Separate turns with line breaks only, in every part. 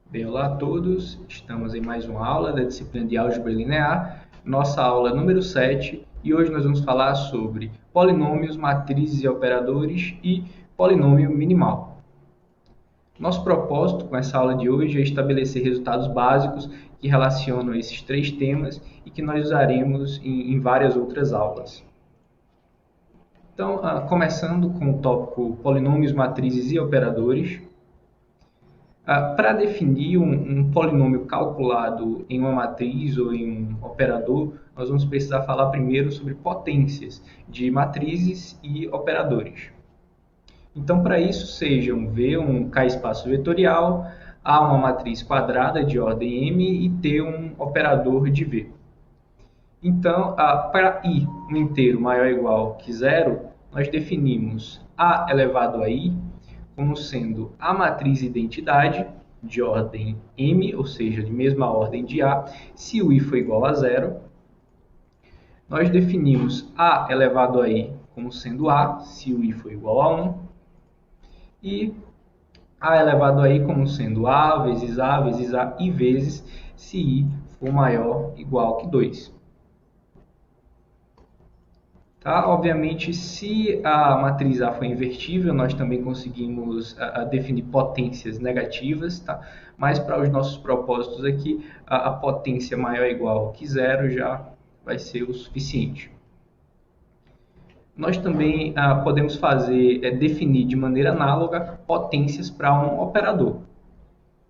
Bem, olá a todos, estamos em mais uma aula da disciplina de Álgebra Linear, nossa aula número 7, e hoje nós vamos falar sobre polinômios, matrizes e operadores e polinômio minimal. Nosso propósito com essa aula de hoje é estabelecer resultados básicos que relacionam esses três temas e que nós usaremos em várias outras aulas. Então, começando com o tópico polinômios, matrizes e operadores. Para definir um polinômio calculado em uma matriz ou em um operador, nós vamos precisar falar primeiro sobre potências de matrizes e operadores. Então, para isso, sejam V um K-espaço vetorial, A uma matriz quadrada de ordem M e T um operador de V. Então, para I um inteiro maior ou igual que zero, nós definimos A elevado a I como sendo a matriz identidade de ordem M, ou seja, de mesma ordem de A, se o I for igual a zero. Nós definimos A elevado a I como sendo A, se o I for igual a 1. E A elevado a I como sendo A vezes A vezes A e vezes se I for maior ou igual que 2. Tá? Obviamente, se a matriz A for invertível, nós também conseguimos definir potências negativas, tá? Mas para os nossos propósitos aqui, a potência maior ou igual que zero já vai ser o suficiente. Nós também podemos definir de maneira análoga potências para um operador.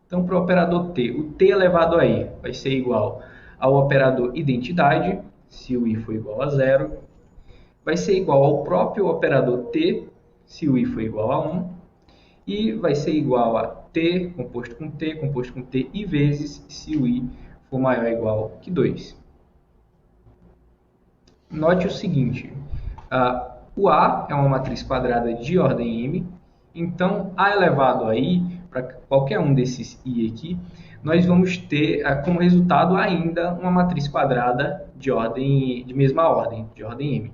Então, para o operador T, o T elevado a I vai ser igual ao operador identidade, se o I for igual a zero, vai ser igual ao próprio operador T, se o I for igual a 1, e vai ser igual a T composto com T e vezes se o I for maior ou igual que 2. Note o seguinte, o A é uma matriz quadrada de ordem M, então A elevado a I, para qualquer um desses I aqui, nós vamos ter como resultado ainda uma matriz quadrada de mesma ordem, de ordem M.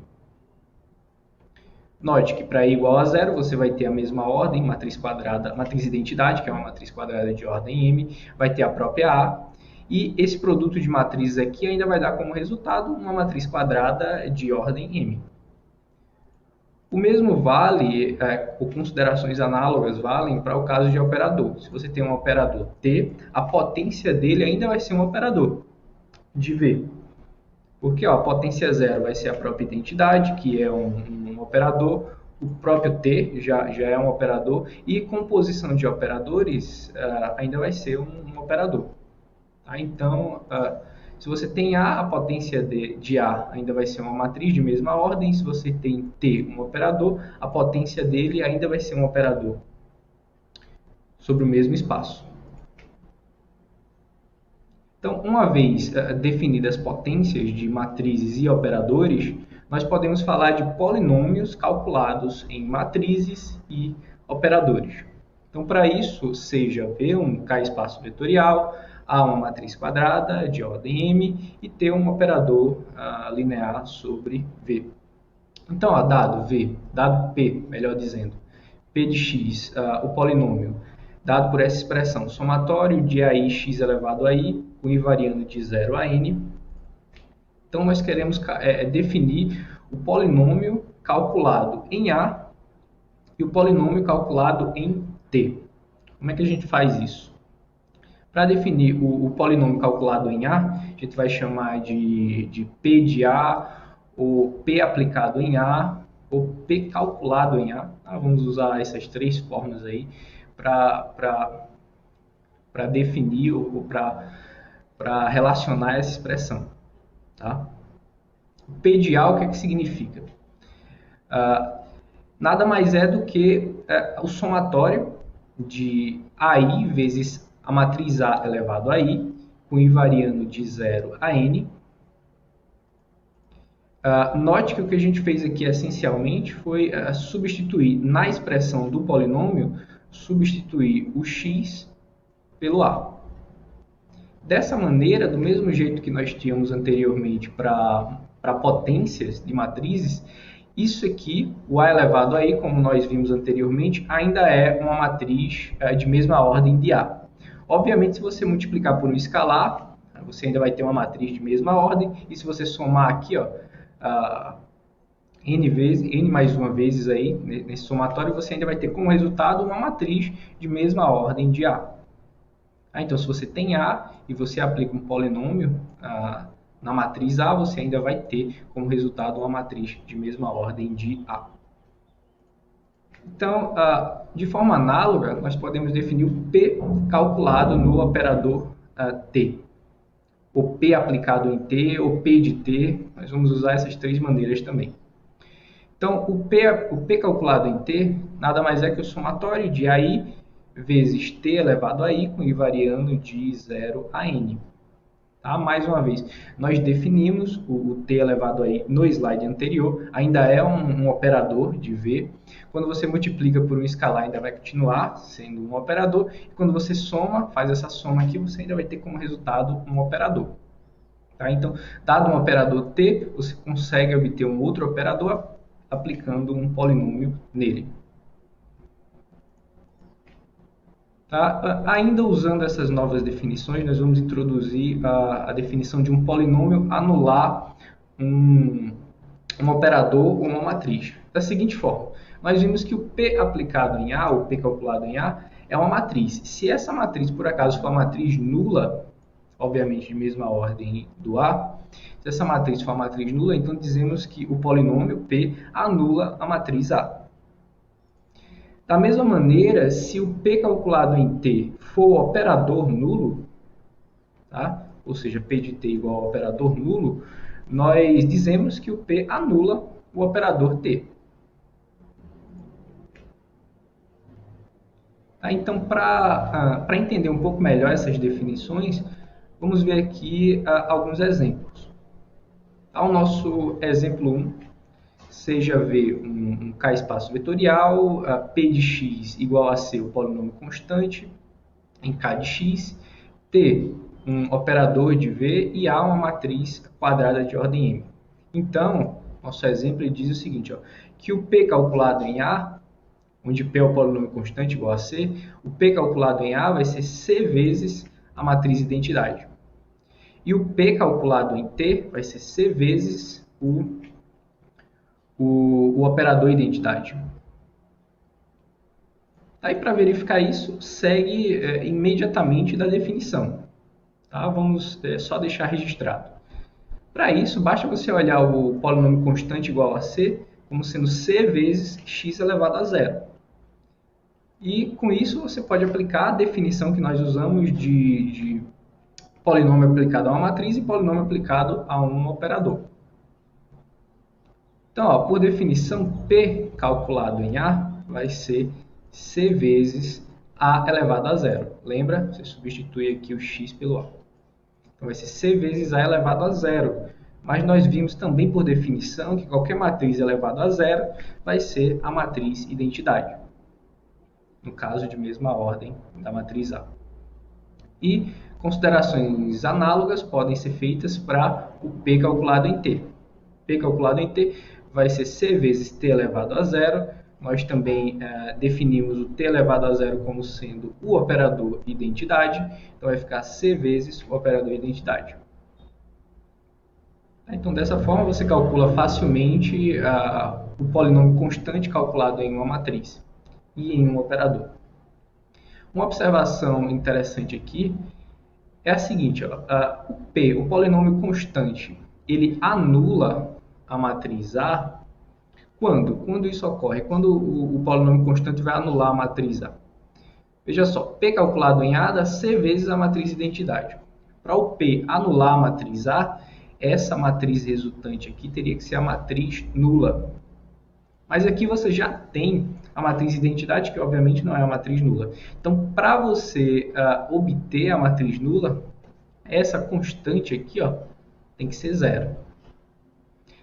Note que para I igual a zero, você vai ter a mesma ordem, matriz quadrada, matriz identidade, que é uma matriz quadrada de ordem M, vai ter a própria A, e esse produto de matrizes aqui ainda vai dar como resultado uma matriz quadrada de ordem M. O mesmo vale, por considerações análogas, valem para o caso de operador. Se você tem um operador T, a potência dele ainda vai ser um operador de V. Porque a potência zero vai ser a própria identidade, que é um operador, o próprio T já é um operador, e composição de operadores ainda vai ser um operador. Tá? Então, se você tem A, a potência de A ainda vai ser uma matriz de mesma ordem, se você tem T, um operador, a potência dele ainda vai ser um operador sobre o mesmo espaço. Então, uma vez definidas potências de matrizes e operadores, nós podemos falar de polinômios calculados em matrizes e operadores. Então, para isso, seja V um K-espaço vetorial, A uma matriz quadrada de ordem M e T um operador linear sobre V. Então, dado V, dado P, melhor dizendo, P de x, o polinômio, dado por essa expressão, somatório de AI x elevado a I, com I variando de 0 a n. Então, nós queremos definir o polinômio calculado em A e o polinômio calculado em T. Como é que a gente faz isso? Para definir o polinômio calculado em A, a gente vai chamar de P de A, ou P aplicado em A, ou P calculado em A. Vamos usar essas três formas aí para definir ou para relacionar essa expressão. Tá? P de A, o que significa? Nada mais é do que o somatório de AI vezes a matriz A elevado a I, com I variando de 0 a n. Note que o que a gente fez aqui essencialmente foi substituir na expressão do polinômio, substituir o x pelo A. Dessa maneira, do mesmo jeito que nós tínhamos anteriormente para potências de matrizes, isso aqui, o A elevado a I, como nós vimos anteriormente, ainda é uma matriz de mesma ordem de A. Obviamente, se você multiplicar por um escalar, você ainda vai ter uma matriz de mesma ordem, e se você somar aqui, ó, n mais uma vezes aí, nesse somatório, você ainda vai ter como resultado uma matriz de mesma ordem de A. Então, se você tem A e você aplica um polinômio na matriz A, você ainda vai ter como resultado uma matriz de mesma ordem de A. Então, de forma análoga, nós podemos definir o P calculado no operador T. O P aplicado em T, o P de T, nós vamos usar essas três maneiras também. Então, o P calculado em T nada mais é que o somatório de AI vezes T elevado a I, com I variando de 0 a N. Tá? Mais uma vez, nós definimos o T elevado a I no slide anterior, ainda é um operador de V. Quando você multiplica por um escalar, ainda vai continuar sendo um operador. E quando você soma, faz essa soma aqui, você ainda vai ter como resultado um operador. Tá? Então, dado um operador T, você consegue obter um outro operador aplicando um polinômio nele. Tá? Ainda usando essas novas definições, nós vamos introduzir a definição de um polinômio anular um operador ou uma matriz. Da seguinte forma, nós vimos que o P aplicado em A, o P calculado em A, é uma matriz. Se essa matriz, por acaso, for uma matriz nula, obviamente de mesma ordem do A, se essa matriz for uma matriz nula, então dizemos que o polinômio P anula a matriz A. Da mesma maneira, se o P calculado em T for operador nulo, tá? Ou seja, P de T igual ao operador nulo, nós dizemos que o P anula o operador T. Tá? Então, para entender um pouco melhor essas definições, vamos ver aqui alguns exemplos. Tá? O nosso exemplo 1, seja V um K espaço vetorial, P de x igual a C, o polinômio constante, em K de x, T, um operador de V, e A, uma matriz quadrada de ordem M. Então, nosso exemplo diz o seguinte, ó, que o P calculado em A, onde P é o polinômio constante igual a C, o P calculado em A vai ser C vezes a matriz identidade. E o P calculado em T vai ser C vezes o operador identidade. Aí, para verificar isso, segue imediatamente da definição. Tá? Vamos só deixar registrado. Para isso, basta você olhar o polinômio constante igual a C como sendo C vezes x elevado a zero. E com isso você pode aplicar a definição que nós usamos de polinômio aplicado a uma matriz e polinômio aplicado a um operador. Então, ó, por definição, P calculado em A vai ser C vezes A elevado a zero. Lembra? Você substitui aqui o x pelo A. Então, vai ser C vezes A elevado a zero. Mas nós vimos também por definição que qualquer matriz elevada a zero vai ser a matriz identidade. No caso de mesma ordem da matriz A. E considerações análogas podem ser feitas para o P calculado em T. P calculado em T vai ser C vezes T elevado a zero. Nós também definimos o T elevado a zero como sendo o operador identidade. Então, vai ficar C vezes o operador identidade. Então, dessa forma, você calcula facilmente o polinômio constante calculado em uma matriz e em um operador. Uma observação interessante aqui é a seguinte, ó, o P, o polinômio constante, ele anula a matriz A quando? Quando isso ocorre? Quando o polinômio constante vai anular a matriz A. Veja só, P calculado em A dá C vezes a matriz identidade. Para o P anular a matriz A, essa matriz resultante aqui teria que ser a matriz nula. Mas aqui você já tem a matriz identidade, que obviamente não é a matriz nula. Então, para você obter a matriz nula, essa constante aqui tem que ser zero.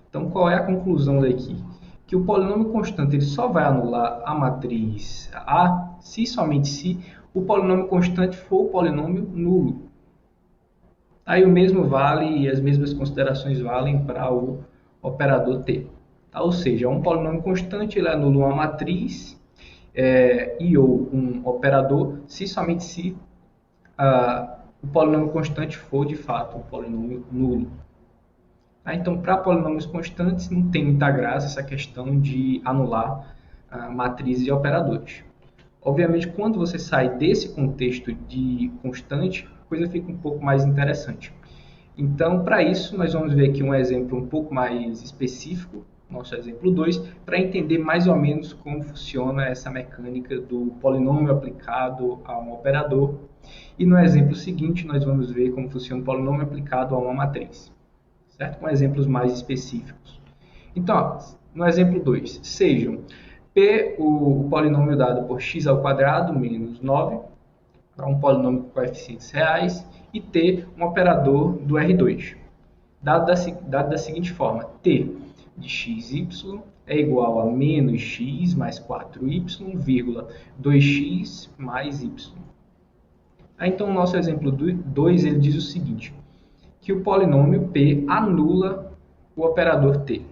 Então, qual é a conclusão daqui? Que o polinômio constante ele só vai anular a matriz A se somente se o polinômio constante for o polinômio nulo. Aí o mesmo vale e as mesmas considerações valem para o operador T. Tá? Ou seja, um polinômio constante ele anula uma matriz e ou um operador se somente se o polinômio constante for, de fato, um polinômio nulo. Tá? Então, para polinômios constantes, não tem muita graça essa questão de anular matrizes e operadores. Obviamente, quando você sai desse contexto de constante, a coisa fica um pouco mais interessante. Então, para isso, nós vamos ver aqui um exemplo um pouco mais específico, nosso exemplo 2, para entender mais ou menos como funciona essa mecânica do polinômio aplicado a um operador. E no exemplo seguinte, nós vamos ver como funciona o polinômio aplicado a uma matriz, certo? Com exemplos mais específicos. Então, no exemplo 2, sejam P, o polinômio dado por x ao quadrado menos 9, para um polinômio com coeficientes reais, e T, um operador do R2, dado da seguinte forma: T de xy é igual a menos x mais 4y, vírgula 2x mais y. Então, o nosso exemplo 2 ele diz o seguinte, que o polinômio P anula o operador T.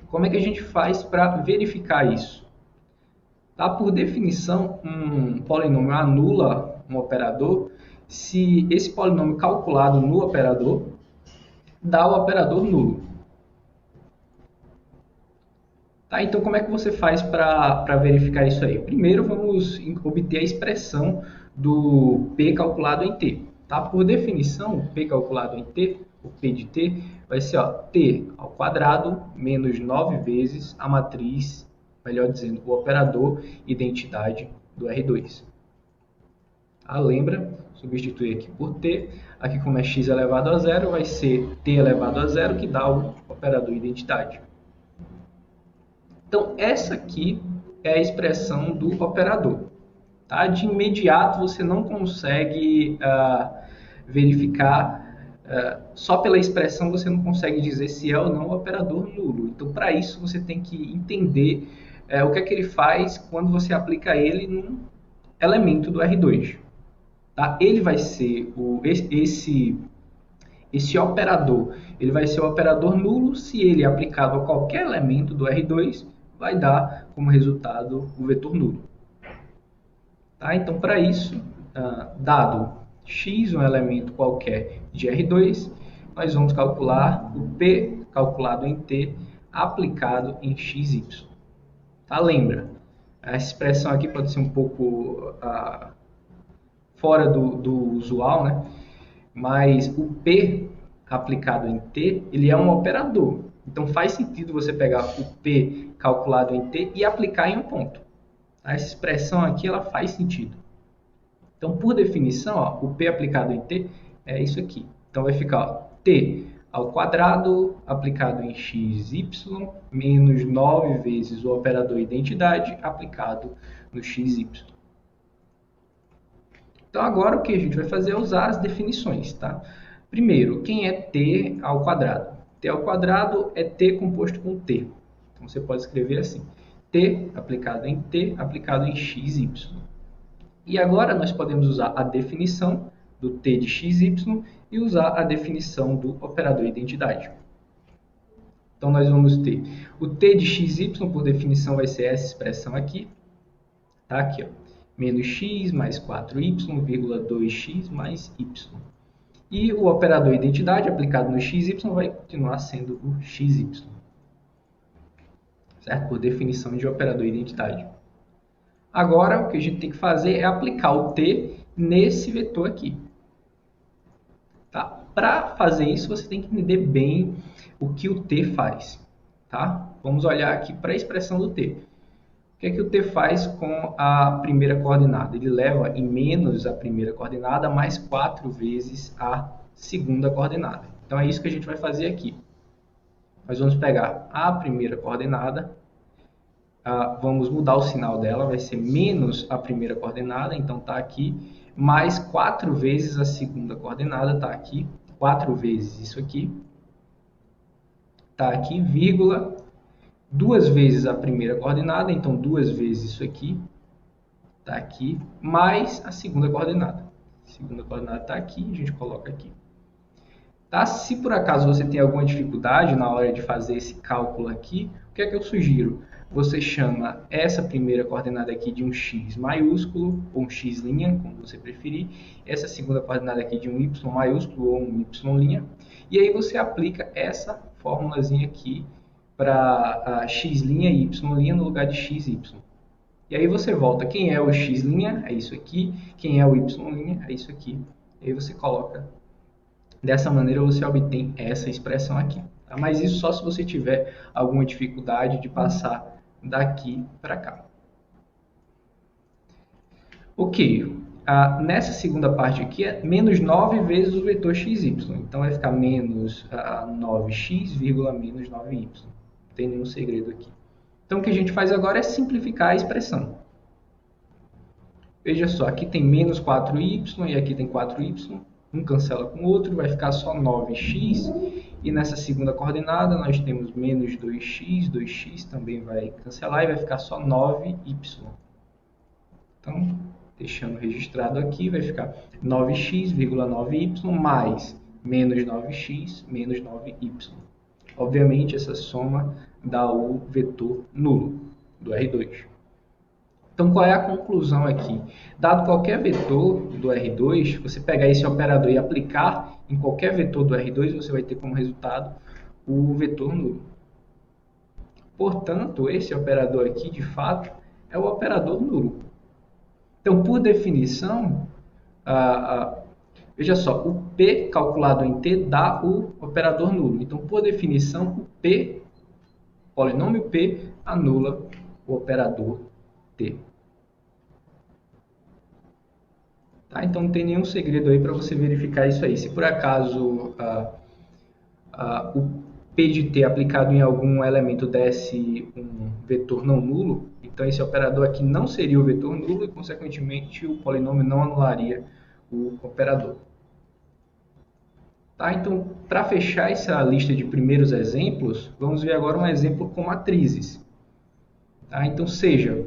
Como é que a gente faz para verificar isso? Tá? Por definição, um polinômio anula um operador se esse polinômio calculado no operador dá o operador nulo. Tá? Então, como é que você faz para verificar isso aí? Primeiro, vamos obter a expressão do P calculado em T. Tá? Por definição, o P calculado em T, o P de T, vai ser T ao quadrado menos 9 vezes a matriz, melhor dizendo, o operador identidade do R2. Lembra? Substituir aqui por T. Aqui, como é x elevado a zero, vai ser T elevado a zero, que dá o operador identidade. Então, essa aqui é a expressão do operador. Tá? De imediato, você não consegue verificar, só pela expressão você não consegue dizer se é ou não o operador nulo. Então, para isso, você tem que entender o que é que ele faz quando você aplica ele num elemento do R2. Tá? Ele vai ser esse operador, ele vai ser o operador nulo se ele é aplicado a qualquer elemento do R2, vai dar como resultado o vetor nulo. Tá? Então, para isso, dado x, um elemento qualquer de R2, nós vamos calcular o P calculado em T aplicado em xy. Tá? Lembra, essa expressão aqui pode ser um pouco fora do usual, né? Mas o P aplicado em T, ele é um operador. Então, faz sentido você pegar o P calculado em T e aplicar em um ponto. Essa expressão aqui, ela faz sentido. Então, por definição, o P aplicado em T é isso aqui. Então, vai ficar T ao quadrado aplicado em xy menos 9 vezes o operador identidade aplicado no xy. Então, agora o que a gente vai fazer é usar as definições. Tá? Primeiro, quem é T ao quadrado? T ao quadrado é T composto com T. Então, você pode escrever assim. T aplicado em T aplicado em xy. E agora nós podemos usar a definição do T de xy e usar a definição do operador identidade. Então, nós vamos ter o T de xy, por definição, vai ser essa expressão aqui. Tá? Aqui, menos x mais 4y, vírgula 2x mais y. E o operador identidade aplicado no xy vai continuar sendo o xy. Certo? Por definição de operador identidade. Agora, o que a gente tem que fazer é aplicar o T nesse vetor aqui. Tá? Para fazer isso, você tem que entender bem o que o T faz. Tá? Vamos olhar aqui para a expressão do T. O que é que o T faz com a primeira coordenada? Ele leva em menos a primeira coordenada mais 4 vezes a segunda coordenada. Então, é isso que a gente vai fazer aqui. Nós vamos pegar a primeira coordenada, vamos mudar o sinal dela, vai ser menos a primeira coordenada, então está aqui, mais 4 vezes a segunda coordenada, está aqui, 4 vezes isso aqui, está aqui, vírgula, 2 vezes a primeira coordenada, então 2 vezes isso aqui, está aqui, mais a segunda coordenada. A segunda coordenada está aqui, a gente coloca aqui. Tá? Se por acaso você tem alguma dificuldade na hora de fazer esse cálculo aqui, o que é que eu sugiro? você chama essa primeira coordenada aqui de um x maiúsculo, ou um x', como você preferir, essa segunda coordenada aqui de um y maiúsculo ou um y', e aí você aplica essa formulazinha aqui para x' e y' no lugar de x, y. E aí você volta, quem é o x', é isso aqui, quem é o y', é isso aqui. E aí você coloca, dessa maneira você obtém essa expressão aqui. Tá? Mas isso só se você tiver alguma dificuldade de passar daqui para cá. Ok, nessa segunda parte aqui é menos 9 vezes o vetor xy. Então vai ficar menos 9x, menos 9y. Não tem nenhum segredo aqui. Então o que a gente faz agora é simplificar a expressão. Veja só, aqui tem menos 4y e aqui tem 4y. Um cancela com o outro, vai ficar só 9x. E nessa segunda coordenada nós temos menos 2x, 2x também vai cancelar e vai ficar só 9y. Então, deixando registrado aqui, vai ficar 9x, 9y mais menos 9x, menos 9y. Obviamente, essa soma dá o vetor nulo do R2. Então, qual é a conclusão aqui? Dado qualquer vetor do R2, você pegar esse operador e aplicar em qualquer vetor do R2, você vai ter como resultado o vetor nulo. Portanto, esse operador aqui, de fato, é o operador nulo. Então, por definição, veja só, o P calculado em T dá o operador nulo. Então, por definição, o P, polinômio P, anula o operador T. Tá? Então, não tem nenhum segredo aí para você verificar isso aí. Se por acaso o P de T aplicado em algum elemento desse um vetor não nulo, então esse operador aqui não seria o vetor nulo e, consequentemente, o polinômio não anularia o operador. Tá? Então, para fechar essa lista de primeiros exemplos, vamos ver agora um exemplo com matrizes. Tá? Então, seja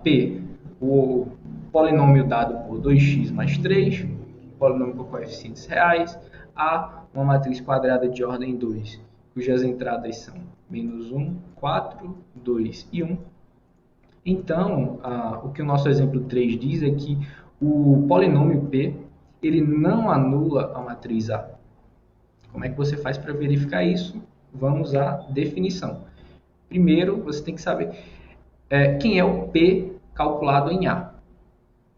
P, o polinômio dado por 2x mais 3, polinômio com coeficientes reais, A, uma matriz quadrada de ordem 2, cujas entradas são menos 1, 4, 2 e 1. Então, o que o nosso exemplo 3 diz é que o polinômio P ele não anula a matriz A. Como é que você faz para verificar isso? Vamos à definição. Primeiro, você tem que saber quem é o P calculado em A.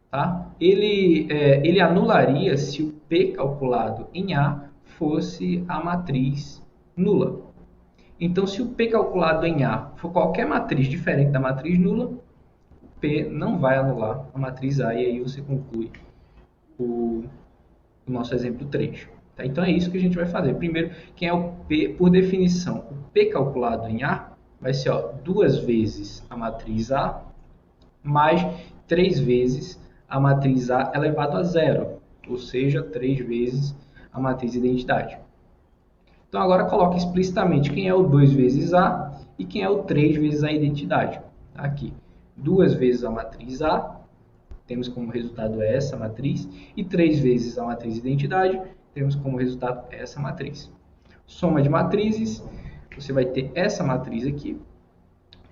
Tá? Ele anularia se o P calculado em A fosse a matriz nula. Então, se o P calculado em A for qualquer matriz diferente da matriz nula, o P não vai anular a matriz A, e aí você conclui o nosso exemplo 3. Tá? Então, é isso que a gente vai fazer. Primeiro, quem é o P, por definição, o P calculado em A vai ser 2 vezes a matriz A mais 3 vezes a matriz A elevado a zero, ou seja, 3 vezes a matriz identidade. Então, agora coloque explicitamente quem é o 2 vezes A e quem é o 3 vezes a identidade. Aqui, 2 vezes a matriz A, temos como resultado essa matriz, e 3 vezes a matriz identidade, temos como resultado essa matriz. Soma de matrizes, você vai ter essa matriz aqui,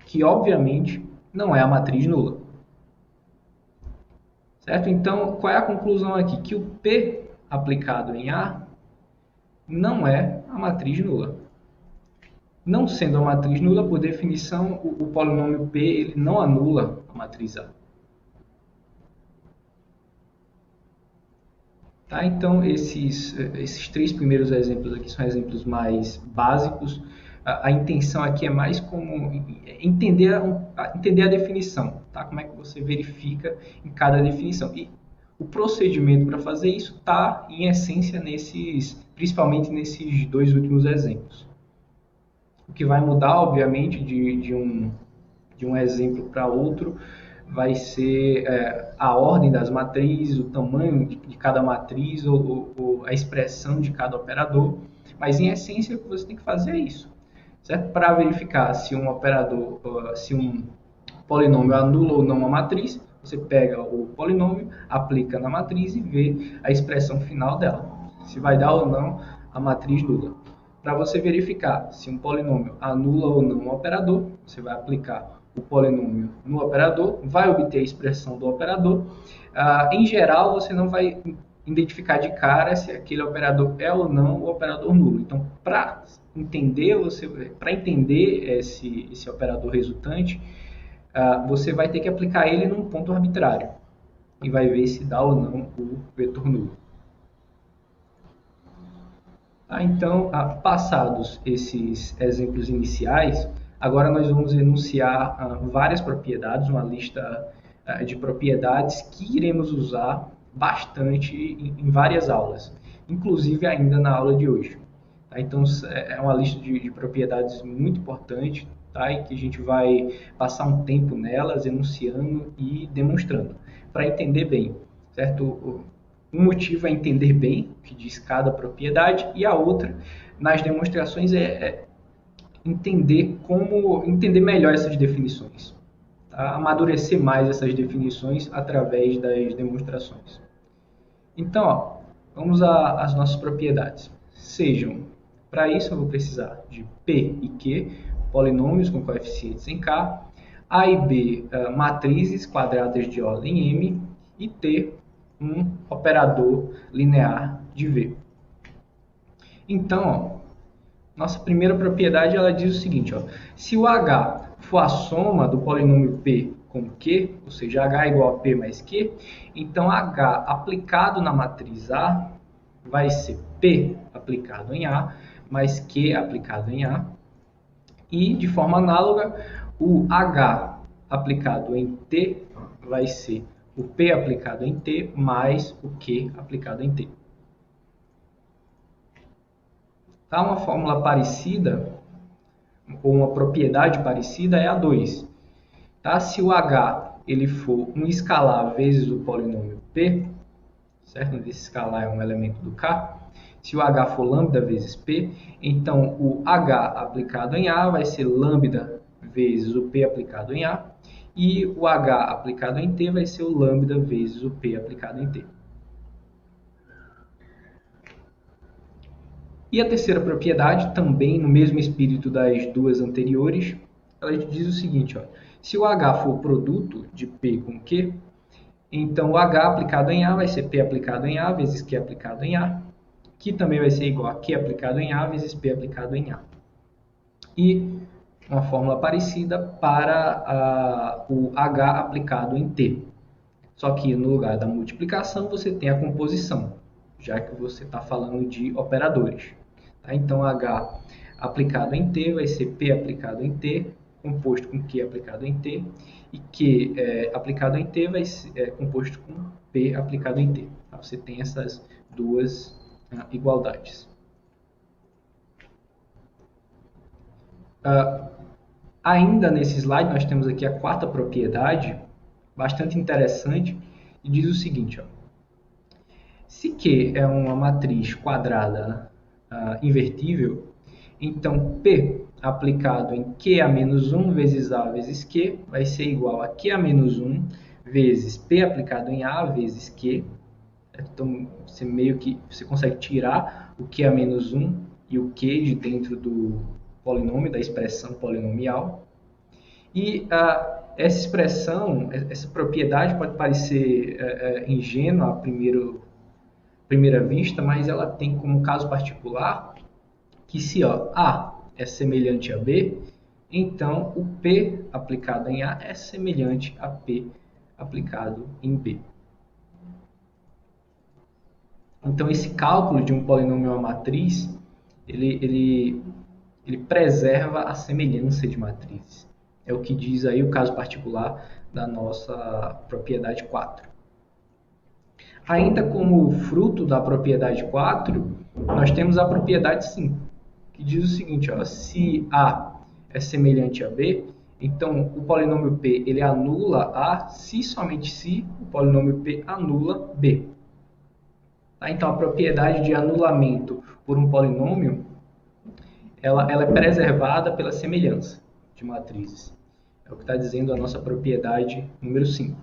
que obviamente não é a matriz nula. Certo? Então, qual é a conclusão aqui? Que o P aplicado em A não é a matriz nula. Não sendo a matriz nula, por definição, o polinômio P ele não anula a matriz A. Tá? Então, esses 3 primeiros exemplos aqui são exemplos mais básicos. A intenção aqui é mais como entender a definição, tá? Como é que você verifica em cada definição. E o procedimento para fazer isso está, em essência, principalmente nesses 2 últimos exemplos. O que vai mudar, obviamente, de um exemplo para outro vai ser a ordem das matrizes, o tamanho de cada matriz ou a expressão de cada operador. Mas, em essência, o que você tem que fazer é isso. Certo? Para verificar se um polinômio anula ou não uma matriz, você pega o polinômio, aplica na matriz e vê a expressão final dela. Se vai dar ou não a matriz nula. para você verificar se um polinômio anula ou não um operador, você vai aplicar o polinômio no operador, vai obter a expressão do operador. Em geral, você não vai identificar de cara se aquele operador é ou não o operador nulo. Então, para entender esse operador resultante, você vai ter que aplicar ele num ponto arbitrário e vai ver se dá ou não o vetor nulo. Então, passados esses exemplos iniciais, agora nós vamos enunciar várias propriedades, uma lista de propriedades que iremos usar bastante em várias aulas, inclusive ainda na aula de hoje. Então, é uma lista de propriedades muito importante, e que a gente vai passar um tempo nelas, enunciando e demonstrando, para entender bem, certo? Um motivo é entender bem o que diz cada propriedade, e a outra, nas demonstrações, é entender melhor essas definições, amadurecer mais essas definições através das demonstrações. Então, vamos às nossas propriedades. Para isso eu vou precisar de P e Q, polinômios com coeficientes em K, A e B, matrizes quadradas de ordem M, e T, um operador linear de V. Então, nossa primeira propriedade ela diz o seguinte, se o H for a soma do polinômio P com Q, ou seja, H é igual a P mais Q, então H aplicado na matriz A vai ser P aplicado em A mais Q aplicado em A, e de forma análoga, o H aplicado em T vai ser o P aplicado em T mais o Q aplicado em T. Uma fórmula parecida, ou uma propriedade parecida, é a 2. Se o H ele for um escalar vezes o polinômio P, certo? Esse escalar é um elemento do K. Se o H for lambda vezes P, então o H aplicado em A vai ser lambda vezes o P aplicado em A, e o H aplicado em T vai ser o lambda vezes o P aplicado em T. E a terceira propriedade, também no mesmo espírito das duas anteriores, ela diz o seguinte, se o H for o produto de P com Q, então o H aplicado em A vai ser P aplicado em A vezes Q aplicado em A, que também vai ser igual a Q aplicado em A vezes P aplicado em A. E uma fórmula parecida para o H aplicado em T. Só que no lugar da multiplicação você tem a composição, já que você está falando de operadores. Então H aplicado em T vai ser P aplicado em T, composto com Q aplicado em T, e Q aplicado em T vai ser composto com P aplicado em T. Você tem essas duas igualdades. Ainda nesse slide nós temos aqui a quarta propriedade, bastante interessante, e diz o seguinte, se Q é uma matriz quadrada invertível, então P aplicado em Q a menos 1 vezes A vezes Q vai ser igual a Q a menos 1 vezes P aplicado em A vezes Q. Então, você consegue tirar o Q a menos 1 e o Q de dentro do polinômio, da expressão polinomial. E essa expressão, essa propriedade pode parecer ingênua à primeira vista, mas ela tem como caso particular que se A é semelhante a B, então o P aplicado em A é semelhante a P aplicado em B. Então esse cálculo de um polinômio a matriz, ele preserva a semelhança de matrizes. É o que diz aí o caso particular da nossa propriedade 4. Ainda como fruto da propriedade 4, nós temos a propriedade 5, que diz o seguinte, se A é semelhante a B, então o polinômio P ele anula A se somente se o polinômio P anula B. Então a propriedade de anulamento por um polinômio, ela é preservada pela semelhança de matrizes. É o que está dizendo a nossa propriedade número 5.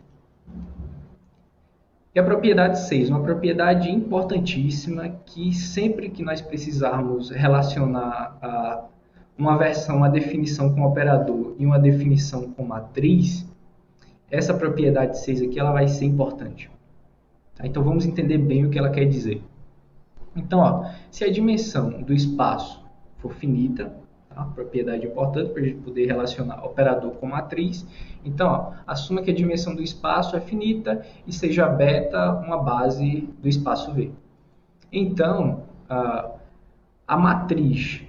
E a propriedade 6, uma propriedade importantíssima que sempre que nós precisarmos relacionar uma versão, uma definição com operador e uma definição com matriz, essa propriedade 6 aqui ela vai ser importante. Tá? Então vamos entender bem o que ela quer dizer. Então, ó, se a dimensão do espaço for finita, tá? Propriedade importante para a gente poder relacionar operador com matriz. Então, ó, assuma que a dimensão do espaço é finita e seja beta uma base do espaço V. Então, a matriz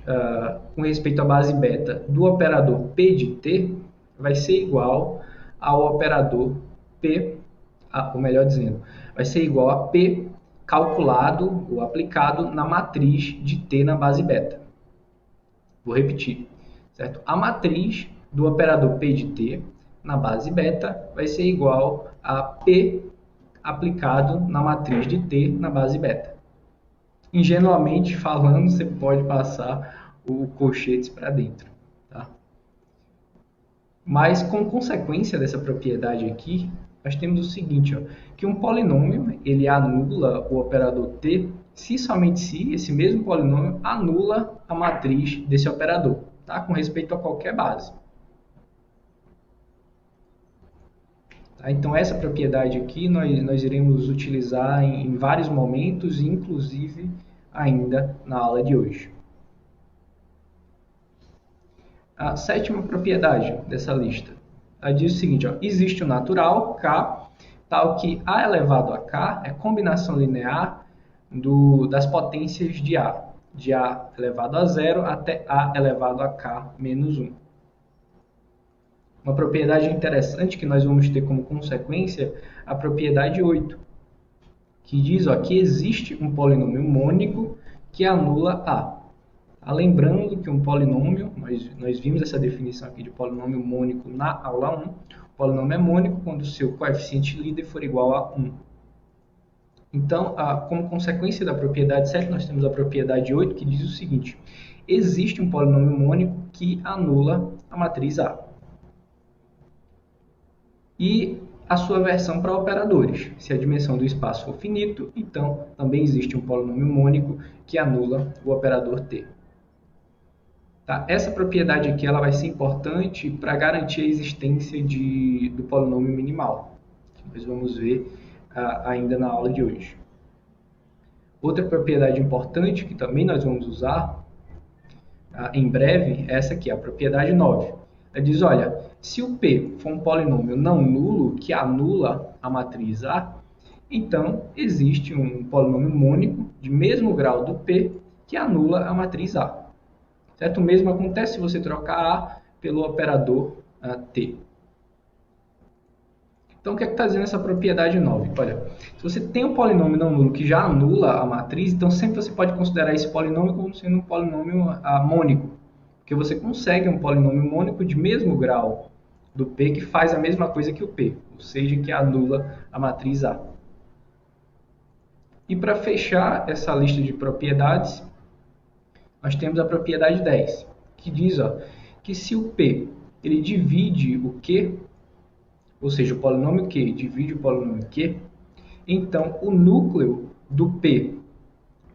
com respeito à base beta do operador P de T vai ser igual ao operador P, ou melhor dizendo, vai ser igual a P calculado ou aplicado na matriz de T na base beta. Vou repetir, certo? A matriz do operador P de T na base beta vai ser igual a P aplicado na matriz de T na base beta. Ingenuamente falando, você pode passar o colchetes para dentro. Tá? Mas, como consequência dessa propriedade aqui, nós temos o seguinte, ó, que um polinômio ele anula o operador t se somente se esse mesmo polinômio anula a matriz desse operador, tá? Com respeito a qualquer base. Tá? Então, essa propriedade aqui nós iremos utilizar em vários momentos, inclusive ainda na aula de hoje. A sétima propriedade dessa lista. Ela diz o seguinte, ó, existe o natural, K, tal que A elevado a K é combinação linear das potências de A elevado a 0 até A elevado a K menos 1. Uma propriedade interessante que nós vamos ter como consequência a propriedade 8, que diz ó, que existe um polinômio mônico que anula A. Lembrando que um polinômio, nós vimos essa definição aqui de polinômio mônico na aula 1. O polinômio é mônico quando o seu coeficiente líder for igual a 1. Então, como consequência da propriedade 7, nós temos a propriedade 8, que diz o seguinte. Existe um polinômio mônico que anula a matriz A. E a sua versão para operadores. Se a dimensão do espaço for finito, então também existe um polinômio mônico que anula o operador T. Tá? Essa propriedade aqui ela vai ser importante para garantir a existência do polinômio minimal, que nós vamos ver ainda na aula de hoje. Outra propriedade importante que também nós vamos usar em breve é essa aqui, a propriedade 9. Ela diz, olha, se o P for um polinômio não nulo, que anula a matriz A, então existe um polinômio mônico de mesmo grau do P que anula a matriz A. Certo? O mesmo acontece se você trocar A pelo operador T. Então, o que é que está dizendo essa propriedade 9? Olha, se você tem um polinômio não nulo que já anula a matriz, então sempre você pode considerar esse polinômio como sendo um polinômio mônico. Porque você consegue um polinômio mônico de mesmo grau do P que faz a mesma coisa que o P, ou seja, que anula a matriz A. E para fechar essa lista de propriedades, nós temos a propriedade 10, que diz ó, que se o P ele divide o Q, ou seja, o polinômio Q divide o polinômio Q, então o núcleo do P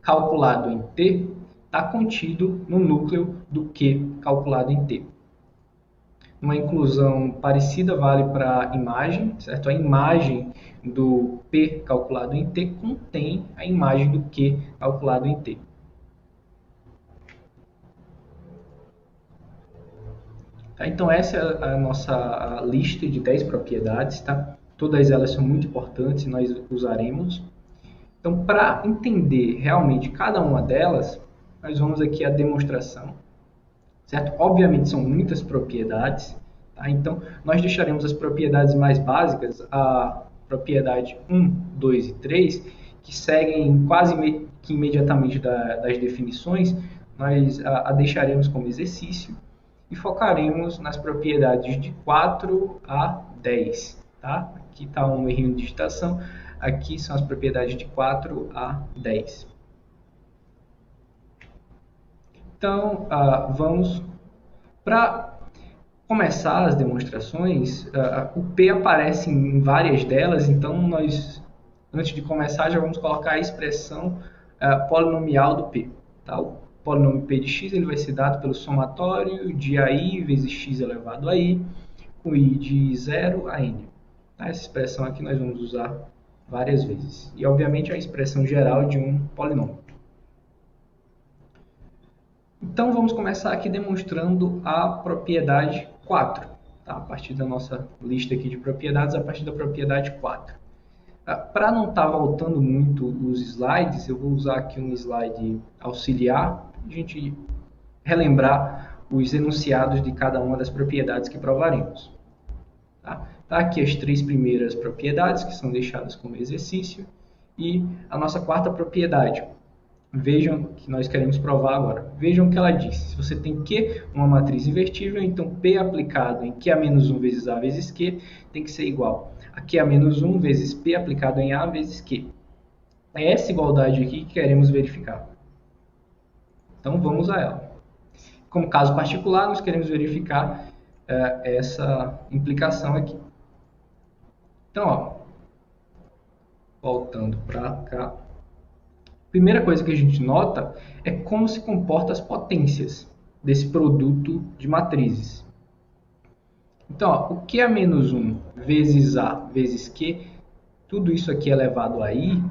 calculado em T está contido no núcleo do Q calculado em T. Uma inclusão parecida vale para a imagem, certo? A imagem do P calculado em T contém a imagem do Q calculado em T. Tá? Então, essa é a nossa lista de 10 propriedades. Tá? Todas elas são muito importantes e nós usaremos. Então, para entender realmente cada uma delas, nós vamos aqui à demonstração. Certo? Obviamente, são muitas propriedades. Tá? Então, nós deixaremos as propriedades mais básicas, a propriedade 1, 2 e 3, que seguem quase que imediatamente das definições, nós a deixaremos como exercício. E focaremos nas propriedades de 4 a 10. Tá? Aqui está um errinho de digitação. Aqui são as propriedades de 4 a 10. Então, vamos para começar as demonstrações. O P aparece em várias delas, então nós antes de começar, já vamos colocar a expressão polinomial do P. Tá? O polinômio P de x ele vai ser dado pelo somatório de AI vezes x elevado a I, com I de 0 a N. Tá? Essa expressão aqui nós vamos usar várias vezes. E, obviamente, é a expressão geral de um polinômio. Então, vamos começar aqui demonstrando a propriedade 4. Tá? A partir da nossa lista aqui de propriedades, a partir da propriedade 4. Para não estar voltando muito os slides, eu vou usar aqui um slide auxiliar para a gente relembrar os enunciados de cada uma das propriedades que provaremos. Tá? Aqui as 3 primeiras propriedades que são deixadas como exercício e a nossa quarta propriedade. Vejam que nós queremos provar agora. Vejam o que ela diz. Se você tem Q, uma matriz invertível, então P aplicado em QA-1 vezes A vezes Q tem que ser igual a QA-1 vezes P aplicado em A vezes Q. É essa igualdade aqui que queremos verificar. Então vamos a ela. Como caso particular, nós queremos verificar essa implicação aqui. Então, ó, voltando para cá. Primeira coisa que a gente nota é como se comportam as potências desse produto de matrizes. Então, ó, o Q a menos 1 vezes A vezes Q, tudo isso aqui elevado a I,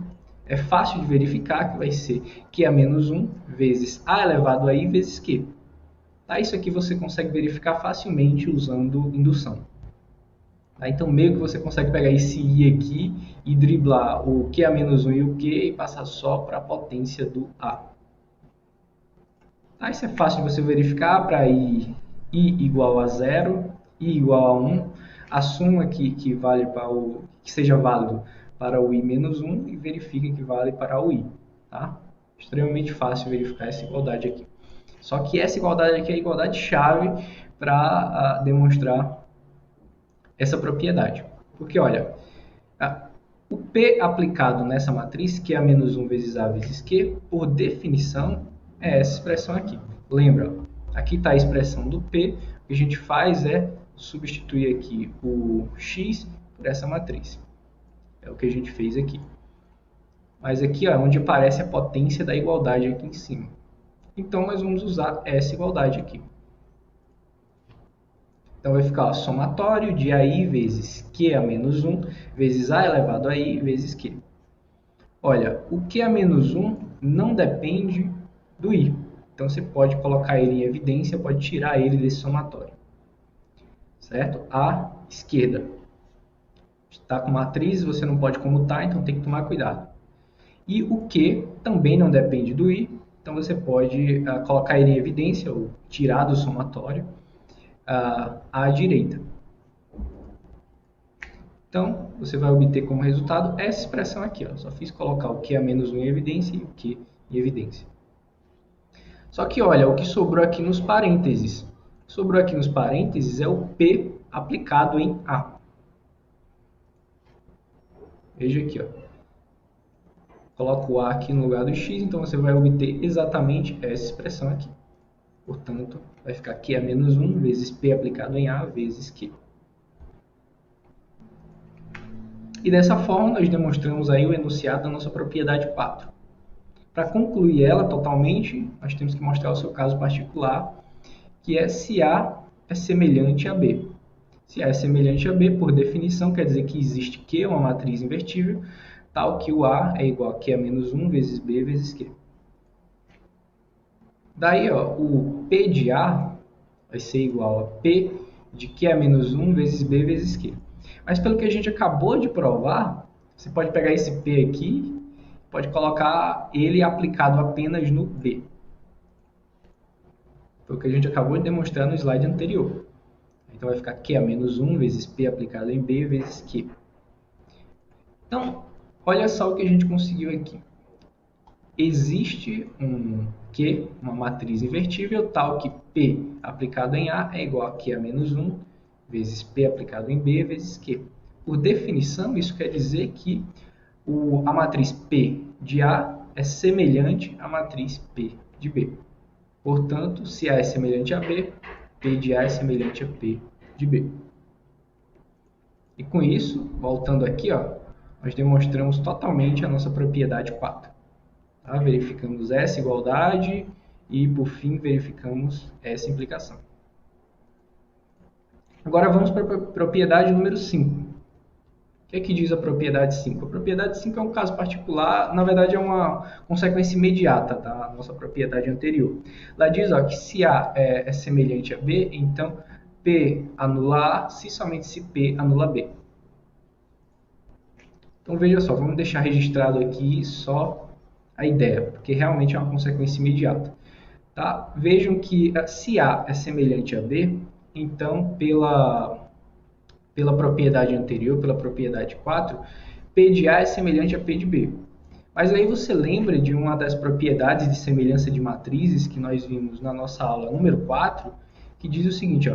é fácil de verificar que vai ser Q a menos 1 vezes A elevado a I vezes Q. Tá? Isso aqui você consegue verificar facilmente usando indução. Tá? Então, meio que você consegue pegar esse I aqui e driblar o Q a menos 1 e o Q e passar só para a potência do A. Tá? Isso é fácil de você verificar para I igual a 0, I igual a 1. Assuma que vale para que seja válido para o I menos 1 e verifica que vale para o I. Tá? Extremamente fácil verificar essa igualdade aqui. Só que essa igualdade aqui é a igualdade-chave para demonstrar essa propriedade. Porque, olha, o P aplicado nessa matriz, que é a menos 1 vezes A vezes Q, por definição, é essa expressão aqui. Lembra, aqui está a expressão do P, o que a gente faz é substituir aqui o X por essa matriz. É o que a gente fez aqui. Mas aqui é onde aparece a potência da igualdade aqui em cima. Então, nós vamos usar essa igualdade aqui. Então, vai ficar somatório de AI vezes Q a menos 1 vezes A elevado a I vezes Q. Olha, o Q a menos 1 não depende do I. Então, você pode colocar ele em evidência, pode tirar ele desse somatório. Certo? À esquerda. Está com matriz, você não pode comutar, então tem que tomar cuidado. E o Q também não depende do I. Então, você pode colocar ele em evidência ou tirar do somatório à direita. Então, você vai obter como resultado essa expressão aqui. Ó. Só fiz colocar o Q a menos 1 em evidência e o Q em evidência. Só que, olha, o que sobrou aqui nos parênteses. O que sobrou aqui nos parênteses é o P aplicado em A. Veja aqui, ó. Coloco o A aqui no lugar do X, então você vai obter exatamente essa expressão aqui. Portanto, vai ficar Q a menos 1 vezes P aplicado em A vezes Q. E dessa forma, nós demonstramos aí o enunciado da nossa propriedade 4. Para concluir ela totalmente, nós temos que mostrar o seu caso particular, que é se A é semelhante a B. Se A é semelhante a B, por definição, quer dizer que existe Q, uma matriz invertível, tal que o A é igual a Q a menos 1 vezes B vezes Q. Daí, ó, o P de A vai ser igual a P de Q a menos 1 vezes B vezes Q. Mas pelo que a gente acabou de provar, você pode pegar esse P aqui, pode colocar ele aplicado apenas no B. Foi o que a gente acabou de demonstrar no slide anterior. Então vai ficar Q a menos 1 vezes P aplicado em B vezes Q. Então, olha só o que a gente conseguiu aqui. Existe um Q, uma matriz invertível, tal que P aplicado em A é igual a Q a menos 1 vezes P aplicado em B vezes Q. Por definição, isso quer dizer que a matriz P de A é semelhante à matriz P de B. Portanto, se A é semelhante a B, P de A é semelhante a P de B. E com isso, voltando aqui, ó, nós demonstramos totalmente a nossa propriedade 4. Tá? Verificamos essa igualdade e, por fim, verificamos essa implicação. Agora vamos para a propriedade número 5. O que é que diz a propriedade 5? A propriedade 5 é um caso particular, na verdade é uma consequência imediata da nossa propriedade anterior. Ela diz que se A é semelhante a B, então P anula A se somente se P anula B. Então veja só, vamos deixar registrado aqui só a ideia, porque realmente é uma consequência imediata. Tá? Vejam que se A é semelhante a B, então pela propriedade anterior, pela propriedade 4, P de A é semelhante a P de B. Mas aí você lembra de uma das propriedades de semelhança de matrizes que nós vimos na nossa aula número 4, que diz o seguinte,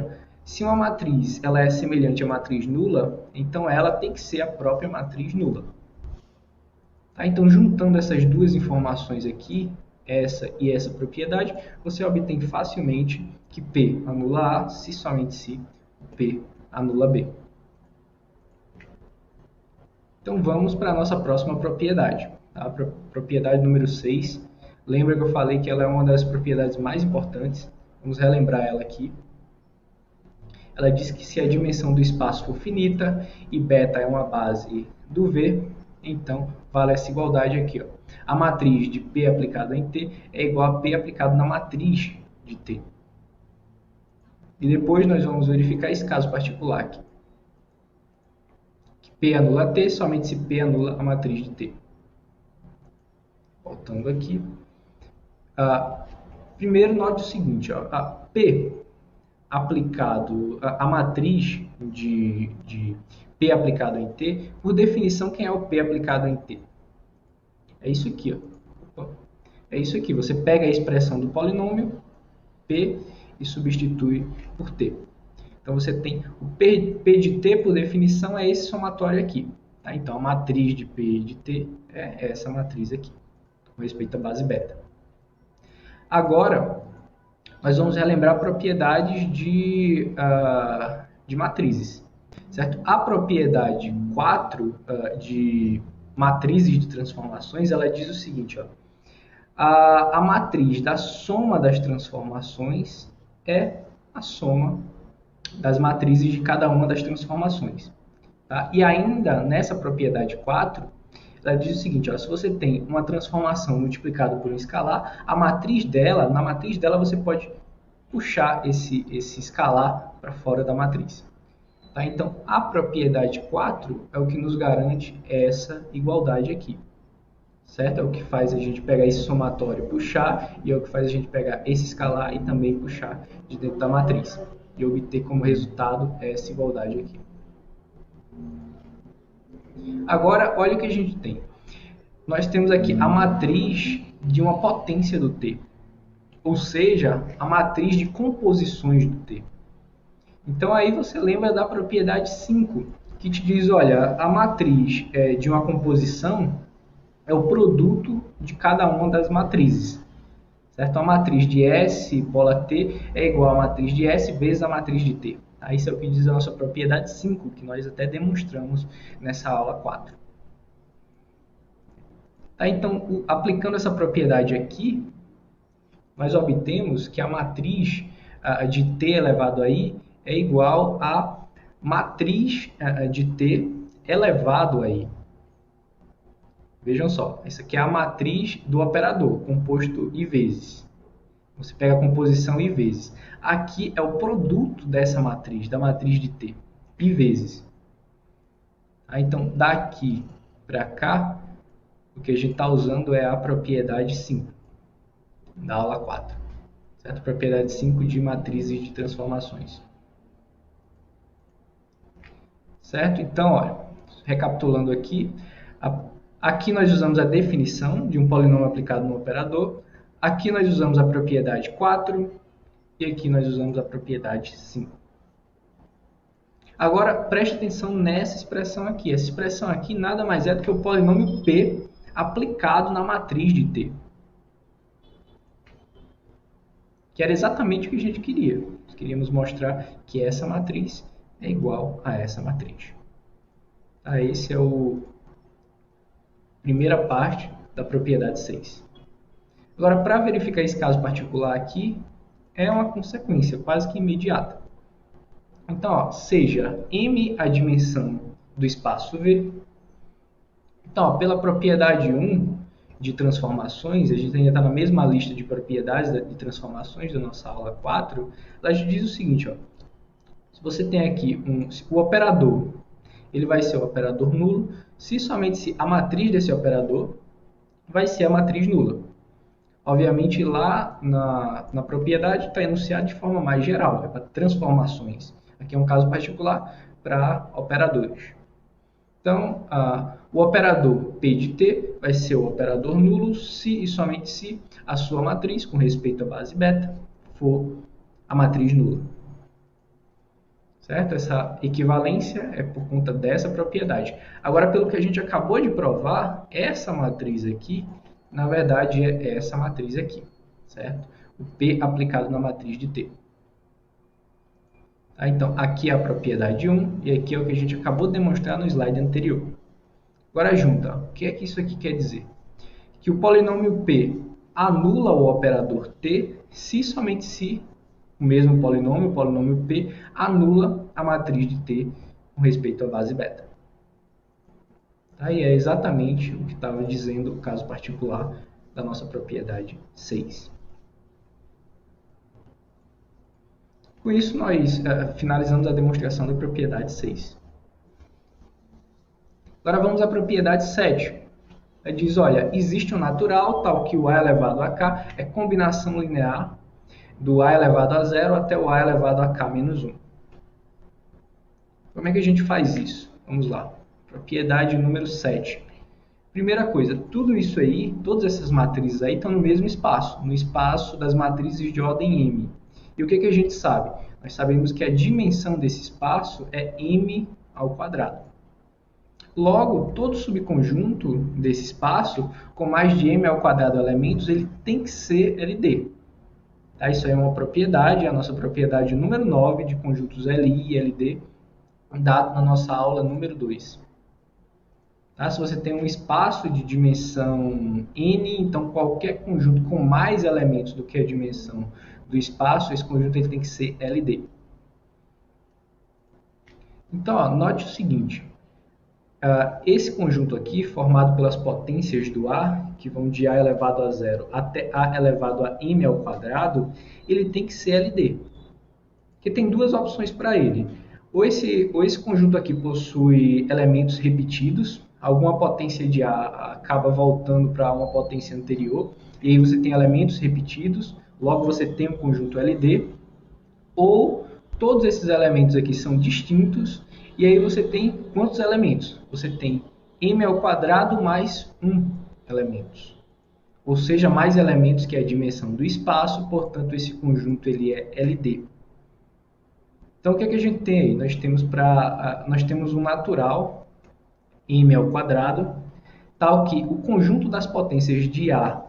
se uma matriz ela é semelhante à matriz nula, então ela tem que ser a própria matriz nula. Tá? Então, juntando essas duas informações aqui, essa e essa propriedade, você obtém facilmente que P anula A se somente se P anula B. Então, vamos para a nossa próxima propriedade. Tá? Propriedade número 6. Lembra que eu falei que ela é uma das propriedades mais importantes. Vamos relembrar ela aqui. Ela diz que se a dimensão do espaço for finita e beta é uma base do V, então vale essa igualdade aqui. A matriz de P aplicada em T é igual a P aplicado na matriz de T. E depois nós vamos verificar esse caso particular aqui. Que P anula T somente se P anula a matriz de T. Voltando aqui. Primeiro, note o seguinte. A P aplicado, a matriz de P aplicado em T, por definição, quem é o P aplicado em T? É isso aqui. É isso aqui. Você pega a expressão do polinômio P e substitui por T. Então, você tem o P de T, por definição, é esse somatório aqui. Tá? Então, a matriz de P de T é essa matriz aqui, com respeito à base beta. Agora, nós vamos relembrar propriedades de matrizes. Certo? A propriedade 4 de matrizes de transformações, ela diz o seguinte, a matriz da soma das transformações é a soma das matrizes de cada uma das transformações. Tá? E ainda nessa propriedade 4, ela diz o seguinte, se você tem uma transformação multiplicada por um escalar, na matriz dela você pode puxar esse escalar para fora da matriz. Tá? Então, a propriedade 4 é o que nos garante essa igualdade aqui. Certo? É o que faz a gente pegar esse somatório e puxar, e é o que faz a gente pegar esse escalar e também puxar de dentro da matriz. E obter como resultado essa igualdade aqui. Agora, olha o que a gente tem. Nós temos aqui a matriz de uma potência do T. Ou seja, a matriz de composições do T. Então, aí você lembra da propriedade 5, que te diz, olha, a matriz de uma composição é o produto de cada uma das matrizes. Certo? A matriz de S bola T é igual a matriz de S vezes a matriz de T. Tá? Isso é o que diz a nossa propriedade 5, que nós até demonstramos nessa aula 4. Tá? Então, aplicando essa propriedade aqui, nós obtemos que a matriz de T elevado a I é igual a matriz de T elevado a I. Vejam só, essa aqui é a matriz do operador, composto I vezes. Você pega a composição I vezes. Aqui é o produto dessa matriz, da matriz de T, I vezes. Então, daqui para cá, o que a gente está usando é a propriedade 5, da aula 4. Certo? Propriedade 5 de matrizes de transformações. Certo? Então, olha, recapitulando aqui, aqui nós usamos a definição de um polinômio aplicado no operador, aqui nós usamos a propriedade 4 e aqui nós usamos a propriedade 5. Agora, preste atenção nessa expressão aqui. Essa expressão aqui nada mais é do que o polinômio P aplicado na matriz de T. Que era exatamente o que a gente queria. Nós queríamos mostrar que essa matriz é igual a essa matriz. Esse é o primeira parte da propriedade 6. Agora, para verificar esse caso particular aqui, é uma consequência quase que imediata. Então, ó, seja M a dimensão do espaço V. Então, ó, pela propriedade 1 de transformações, a gente ainda está na mesma lista de propriedades de transformações da nossa aula 4, ela diz o seguinte, ó, se você tem aqui o operador, ele vai ser o operador nulo, somente se a matriz desse operador vai ser a matriz nula. Obviamente, lá na propriedade está enunciado de forma mais geral, é para transformações. Aqui é um caso particular para operadores. Então, o operador P de T vai ser o operador nulo se e somente se a sua matriz, com respeito à base beta, for a matriz nula. Certo? Essa equivalência é por conta dessa propriedade. Agora, pelo que a gente acabou de provar, essa matriz aqui, na verdade, é essa matriz aqui. Certo? O P aplicado na matriz de T. Tá? Então, aqui é a propriedade 1 e aqui é o que a gente acabou de demonstrar no slide anterior. Agora, junta. O que é que isso aqui quer dizer? Que o polinômio P anula o operador T se somente se o mesmo polinômio, o polinômio P, anula a matriz de T com respeito à base beta. Tá? E é exatamente o que estava dizendo o caso particular da nossa propriedade 6. Com isso, nós finalizamos a demonstração da propriedade 6. Agora vamos à propriedade 7. Ela diz, olha, existe um natural tal que o a elevado a k é combinação linear do a elevado a 0 até o a elevado a k menos 1. Como é que a gente faz isso? Vamos lá. Propriedade número 7. Primeira coisa, tudo isso aí, todas essas matrizes aí estão no mesmo espaço, no espaço das matrizes de ordem M. E o que a gente sabe? Nós sabemos que a dimensão desse espaço é M ao quadrado. Logo, todo subconjunto desse espaço, com mais de M ao quadrado elementos, ele tem que ser LD. Tá? Isso aí é uma propriedade, a nossa propriedade número 9 de conjuntos LI e LD, dado na nossa aula número 2. Tá? Se você tem um espaço de dimensão N, então qualquer conjunto com mais elementos do que a dimensão do espaço, esse conjunto ele tem que ser LD. Então, ó, note o seguinte, esse conjunto aqui, formado pelas potências do A, que vão de A elevado a 0 até A elevado a M ao quadrado, ele tem que ser LD. Porque tem duas opções para ele. Ou esse conjunto aqui possui elementos repetidos, alguma potência de A acaba voltando para uma potência anterior, e aí você tem elementos repetidos, logo você tem um conjunto LD, ou todos esses elementos aqui são distintos, e aí você tem quantos elementos? Você tem M ao quadrado mais 1 elementos. Ou seja, mais elementos que a dimensão do espaço, portanto esse conjunto ele é LD. Então o que a gente tem aí? Nós temos um natural, M ao quadrado, tal que o conjunto das potências de A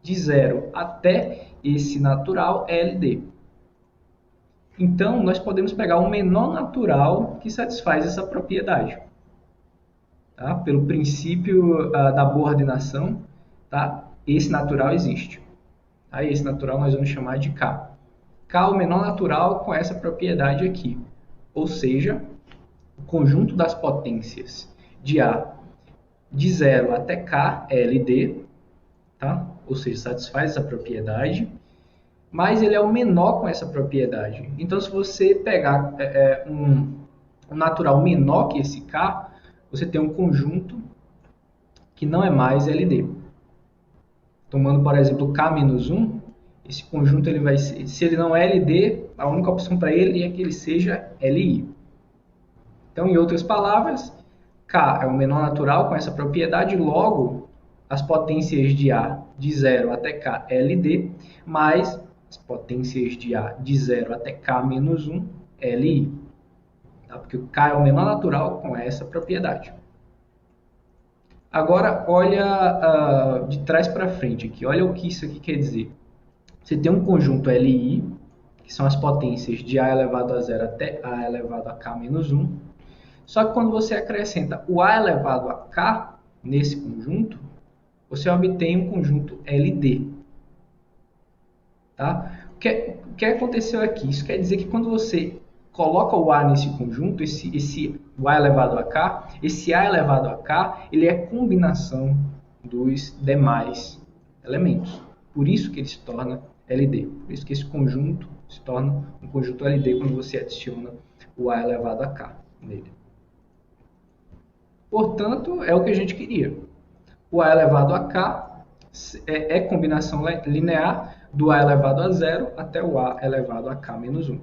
de 0 até esse natural é LD. Então, nós podemos pegar o menor natural que satisfaz essa propriedade. Tá? Pelo princípio da boa ordenação, tá? Esse natural existe. Tá? Esse natural nós vamos chamar de K. K é o menor natural com essa propriedade aqui. Ou seja, o conjunto das potências de A de 0 até K é LD. Tá? Ou seja, satisfaz essa propriedade. Mas ele é o menor com essa propriedade. Então, se você pegar um natural menor que esse K, você tem um conjunto que não é mais LD. Tomando, por exemplo, K-1, esse conjunto ele vai ser, se ele não é LD, a única opção para ele é que ele seja LI. Então, em outras palavras, K é o menor natural com essa propriedade, logo, as potências de A de 0 até K é LD, mais as potências de A de 0 até K menos 1 é LI. Tá? Porque o K é o menor natural com essa propriedade. Agora, olha de trás para frente aqui. Olha o que isso aqui quer dizer. Você tem um conjunto LI, que são as potências de A elevado a 0 até A elevado a K menos 1. Só que quando você acrescenta o A elevado a K, nesse conjunto, você obtém um conjunto LD. Tá? O que aconteceu aqui? Isso quer dizer que quando você coloca o A nesse conjunto, esse A elevado a K, esse A elevado a K, ele é combinação dos demais elementos. Por isso que ele se torna LD. Por isso que esse conjunto se torna um conjunto LD quando você adiciona o A elevado a K nele. Portanto, é o que a gente queria. O A elevado a K é combinação linear do A elevado a zero até o A elevado a K menos 1.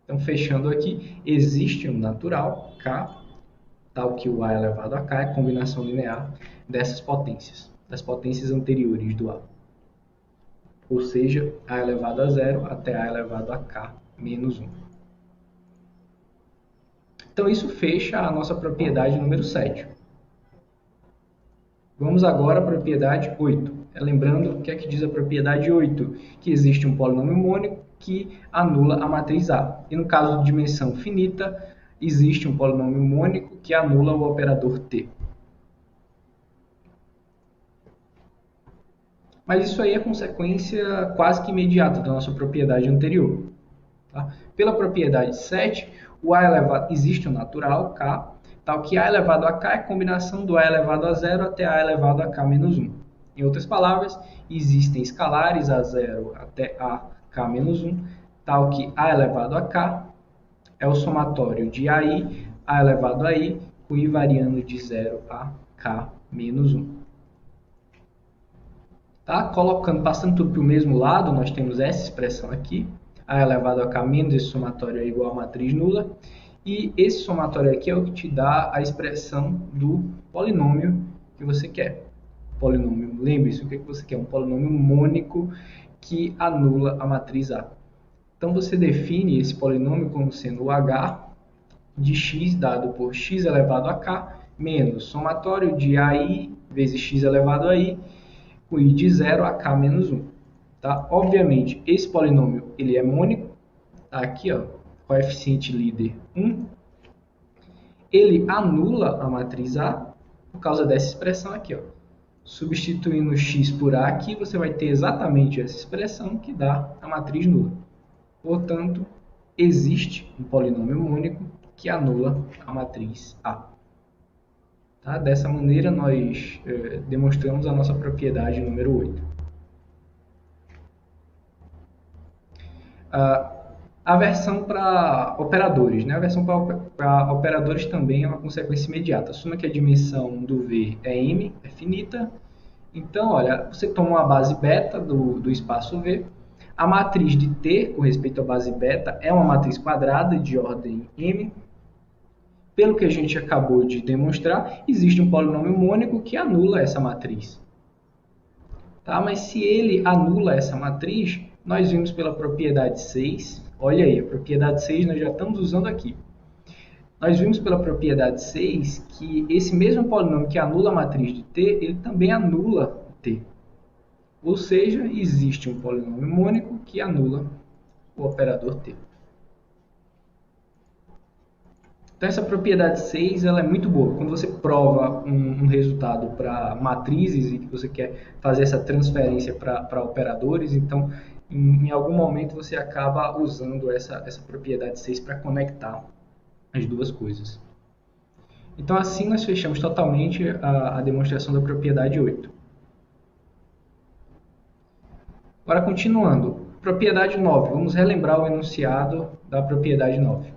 Então, fechando aqui, existe um natural, K, tal que o A elevado a K é combinação linear dessas potências, das potências anteriores do A. Ou seja, A elevado a zero até A elevado a K menos 1. Então, isso fecha a nossa propriedade número 7. Vamos agora à propriedade 8. Lembrando o que é que diz a propriedade 8? Que existe um polinômio mônico que anula a matriz A. E no caso de dimensão finita, existe um polinômio mônico que anula o operador T. Mas isso aí é consequência quase que imediata da nossa propriedade anterior. Tá? Pela propriedade 7, existe um natural, K, tal que A elevado a K é a combinação do A elevado a zero até A elevado a K menos 1. Em outras palavras, existem escalares A0 até AK menos 1, tal que A elevado a K é o somatório de AI, A elevado a I, com I variando de 0 a K menos 1. Tá? Passando tudo para o mesmo lado, nós temos essa expressão aqui, A elevado a K menos esse somatório é igual a matriz nula, e esse somatório aqui é o que te dá a expressão do polinômio que você quer. Polinômio, lembre-se, o que você quer? Um polinômio mônico que anula a matriz A. Então, você define esse polinômio como sendo o H de x dado por x elevado a k menos somatório de AI vezes x elevado a I, com I de 0 a k menos 1. Tá? Obviamente, esse polinômio ele é mônico. Tá aqui, ó, coeficiente líder 1. Ele anula a matriz A por causa dessa expressão aqui, ó. Substituindo x por A aqui, você vai ter exatamente essa expressão que dá a matriz nula. Portanto, existe um polinômio mônico que anula a matriz A. Tá? Dessa maneira, nós demonstramos a nossa propriedade número 8. A versão para operadores. Né? A versão para operadores também é uma consequência imediata. Assuma que a dimensão do V é M, é finita. Então, olha, você toma uma base beta do espaço V. A matriz de T, com respeito à base beta, é uma matriz quadrada de ordem M. Pelo que a gente acabou de demonstrar, existe um polinômio mônico que anula essa matriz. Tá? Mas se ele anula essa matriz, nós vimos pela propriedade 6, olha aí, a propriedade 6 nós já estamos usando aqui. Nós vimos pela propriedade 6 que esse mesmo polinômio que anula a matriz de T, ele também anula T. Ou seja, existe um polinômio mônico que anula o operador T. Então, essa propriedade 6 ela é muito boa. Quando você prova um resultado para matrizes e que você quer fazer essa transferência para operadores, então, em algum momento, você acaba usando essa propriedade 6 para conectar as duas coisas. Então, assim, nós fechamos totalmente a demonstração da propriedade 8. Agora, continuando. Propriedade 9. Vamos relembrar o enunciado da propriedade 9.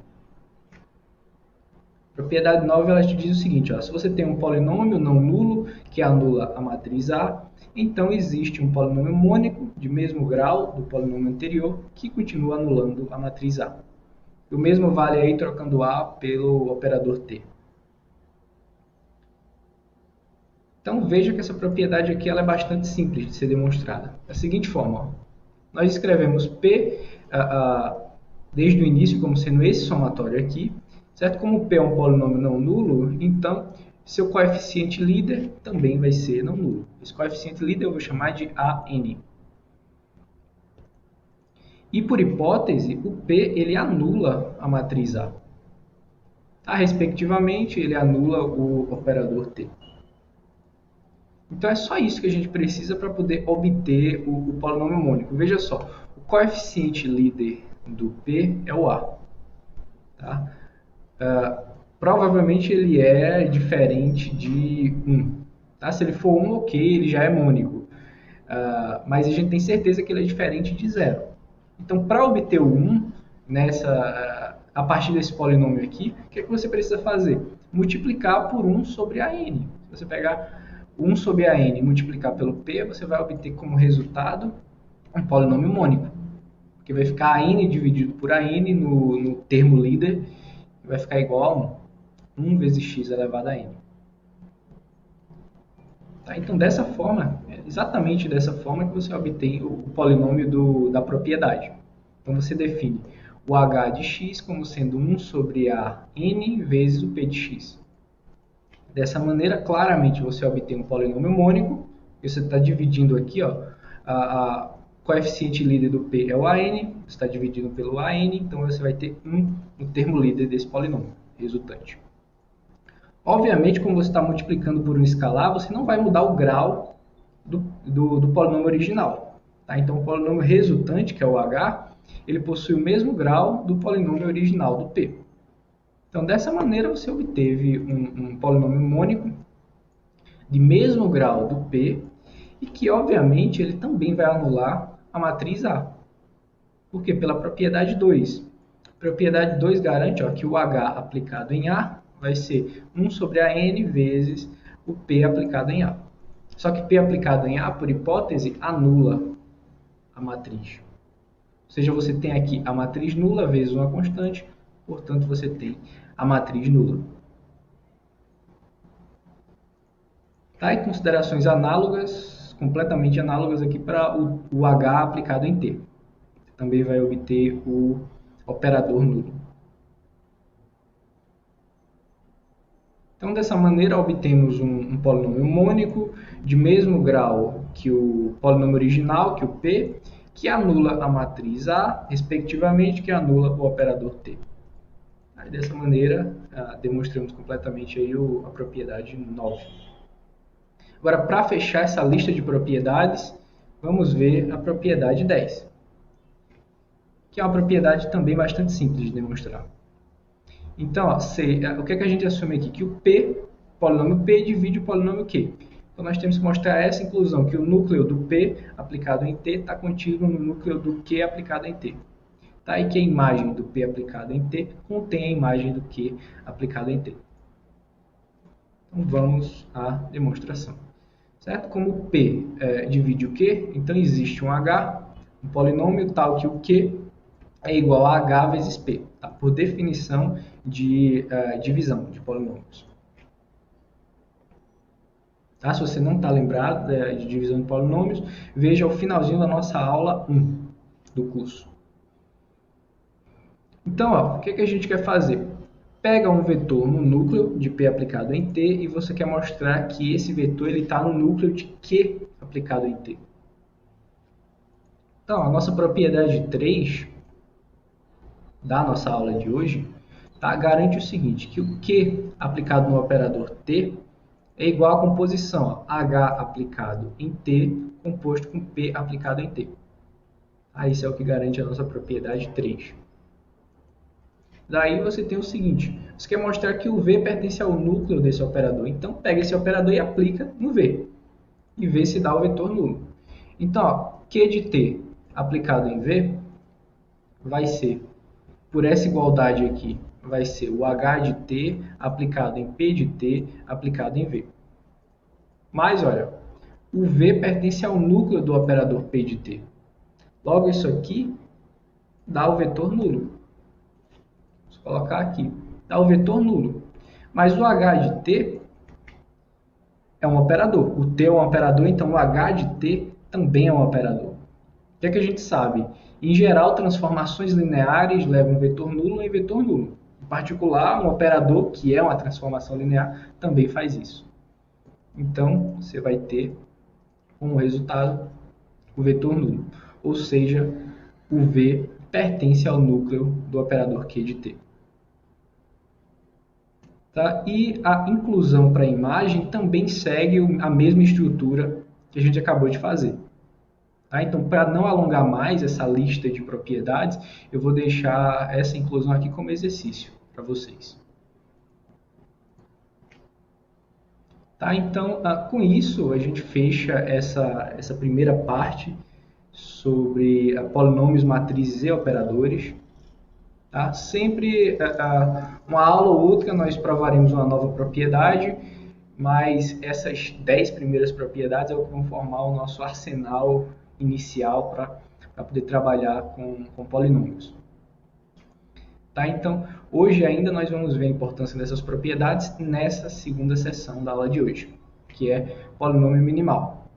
Propriedade 9 ela te diz o seguinte, ó, se você tem um polinômio não nulo que anula a matriz A, então existe um polinômio mônico de mesmo grau do polinômio anterior que continua anulando a matriz A. O mesmo vale aí trocando A pelo operador T. Então veja que essa propriedade aqui ela é bastante simples de ser demonstrada. Da seguinte forma, ó, nós escrevemos P desde o início como sendo esse somatório aqui, certo? Como P é um polinômio não nulo, então seu coeficiente líder também vai ser não nulo. Esse coeficiente líder eu vou chamar de AN. E por hipótese, o P ele anula a matriz A. Respectivamente, ele anula o operador T. Então é só isso que a gente precisa para poder obter o polinômio mônico. Veja só, o coeficiente líder do P é o A. Tá? Provavelmente ele é diferente de 1. Tá? Se ele for 1, ok, ele já é mônico. Mas a gente tem certeza que ele é diferente de 0. Então, para obter o 1, a partir desse polinômio aqui, o que você precisa fazer? Multiplicar por 1 sobre a n. Se você pegar 1 sobre a n e multiplicar pelo p, você vai obter como resultado um polinômio mônico. Porque vai ficar a n dividido por a n no termo líder, e vai ficar igual a 1. 1 vezes x elevado a n. Tá? Então, dessa forma, exatamente dessa forma que você obtém o polinômio da propriedade. Então, você define o h de x como sendo 1 sobre a n vezes o p de x. Dessa maneira, claramente, você obtém um polinômio mônico, e você está dividindo aqui, ó, a coeficiente líder do p é o an, você está dividindo pelo an, então você vai ter 1 no termo líder desse polinômio resultante. Obviamente, como você está multiplicando por um escalar, você não vai mudar o grau do polinômio original. Tá? Então, o polinômio resultante, que é o h, ele possui o mesmo grau do polinômio original do p. Então, dessa maneira, você obteve um polinômio mônico de mesmo grau do p e que, obviamente, ele também vai anular a matriz A. Por quê? Pela propriedade 2. A propriedade 2 garante que o h aplicado em A vai ser 1 sobre a n vezes o p aplicado em A. Só que p aplicado em A, por hipótese, anula a matriz. Ou seja, você tem aqui a matriz nula vezes uma constante, portanto, você tem a matriz nula. Tá? E considerações análogas, completamente análogas aqui para o h aplicado em t. Você também vai obter o operador nulo. Então, dessa maneira, obtemos um polinômio mônico de mesmo grau que o polinômio original, que o p, que anula a matriz A, respectivamente, que anula o operador t. Aí, dessa maneira, demonstramos completamente aí a propriedade 9. Agora, para fechar essa lista de propriedades, vamos ver a propriedade 10, que é uma propriedade também bastante simples de demonstrar. Então, o que a gente assume aqui? Que o polinômio P divide o polinômio Q. Então, nós temos que mostrar essa inclusão, que o núcleo do P aplicado em T está contido no núcleo do Q aplicado em T. Tá? E que a imagem do P aplicado em T contém a imagem do Q aplicado em T. Então, vamos à demonstração. Certo? Como o P divide o Q, então existe um H, um polinômio tal que o Q é igual a H vezes P, tá? Por definição de divisão de polinômios. Tá? Se você não está lembrado de divisão de polinômios, veja o finalzinho da nossa aula 1 do curso. Então, o que a gente quer fazer? Pega um vetor no núcleo de P aplicado em T e você quer mostrar que esse vetor está no núcleo de Q aplicado em T. Então, a nossa propriedade 3 da nossa aula de hoje garante o seguinte, que o Q aplicado no operador T é igual à composição H aplicado em T composto com P aplicado em T. Isso é o que garante a nossa propriedade 3. Daí você tem o seguinte, você quer mostrar que o V pertence ao núcleo desse operador. Então, pega esse operador e aplica no V. E vê se dá o vetor nulo. Então, Q de T aplicado em V vai ser, por essa igualdade aqui, vai ser o H de T aplicado em P de T aplicado em V. Mas, olha, o V pertence ao núcleo do operador P de T. Logo, isso aqui dá o vetor nulo. Vou colocar aqui. Dá o vetor nulo. Mas o H de T é um operador. O T é um operador, então o H de T também é um operador. O que a gente sabe? Em geral, transformações lineares levam vetor nulo em vetor nulo. Em particular, um operador, que é uma transformação linear, também faz isso. Então, você vai ter como resultado o vetor nulo. Ou seja, o V pertence ao núcleo do operador Q de T. Tá? E a inclusão para a imagem também segue a mesma estrutura que a gente acabou de fazer. Tá? Então, para não alongar mais essa lista de propriedades, eu vou deixar essa inclusão aqui como exercício para vocês. Tá? Então, com isso, a gente fecha essa primeira parte sobre polinômios, matrizes e operadores. Tá? Sempre, uma aula ou outra, nós provaremos uma nova propriedade, mas essas 10 primeiras propriedades é o que vão formar o nosso arsenal inicial para poder trabalhar com polinômios. Tá? Então, hoje ainda nós vamos ver a importância dessas propriedades nessa segunda sessão da aula de hoje, que é polinômio minimal.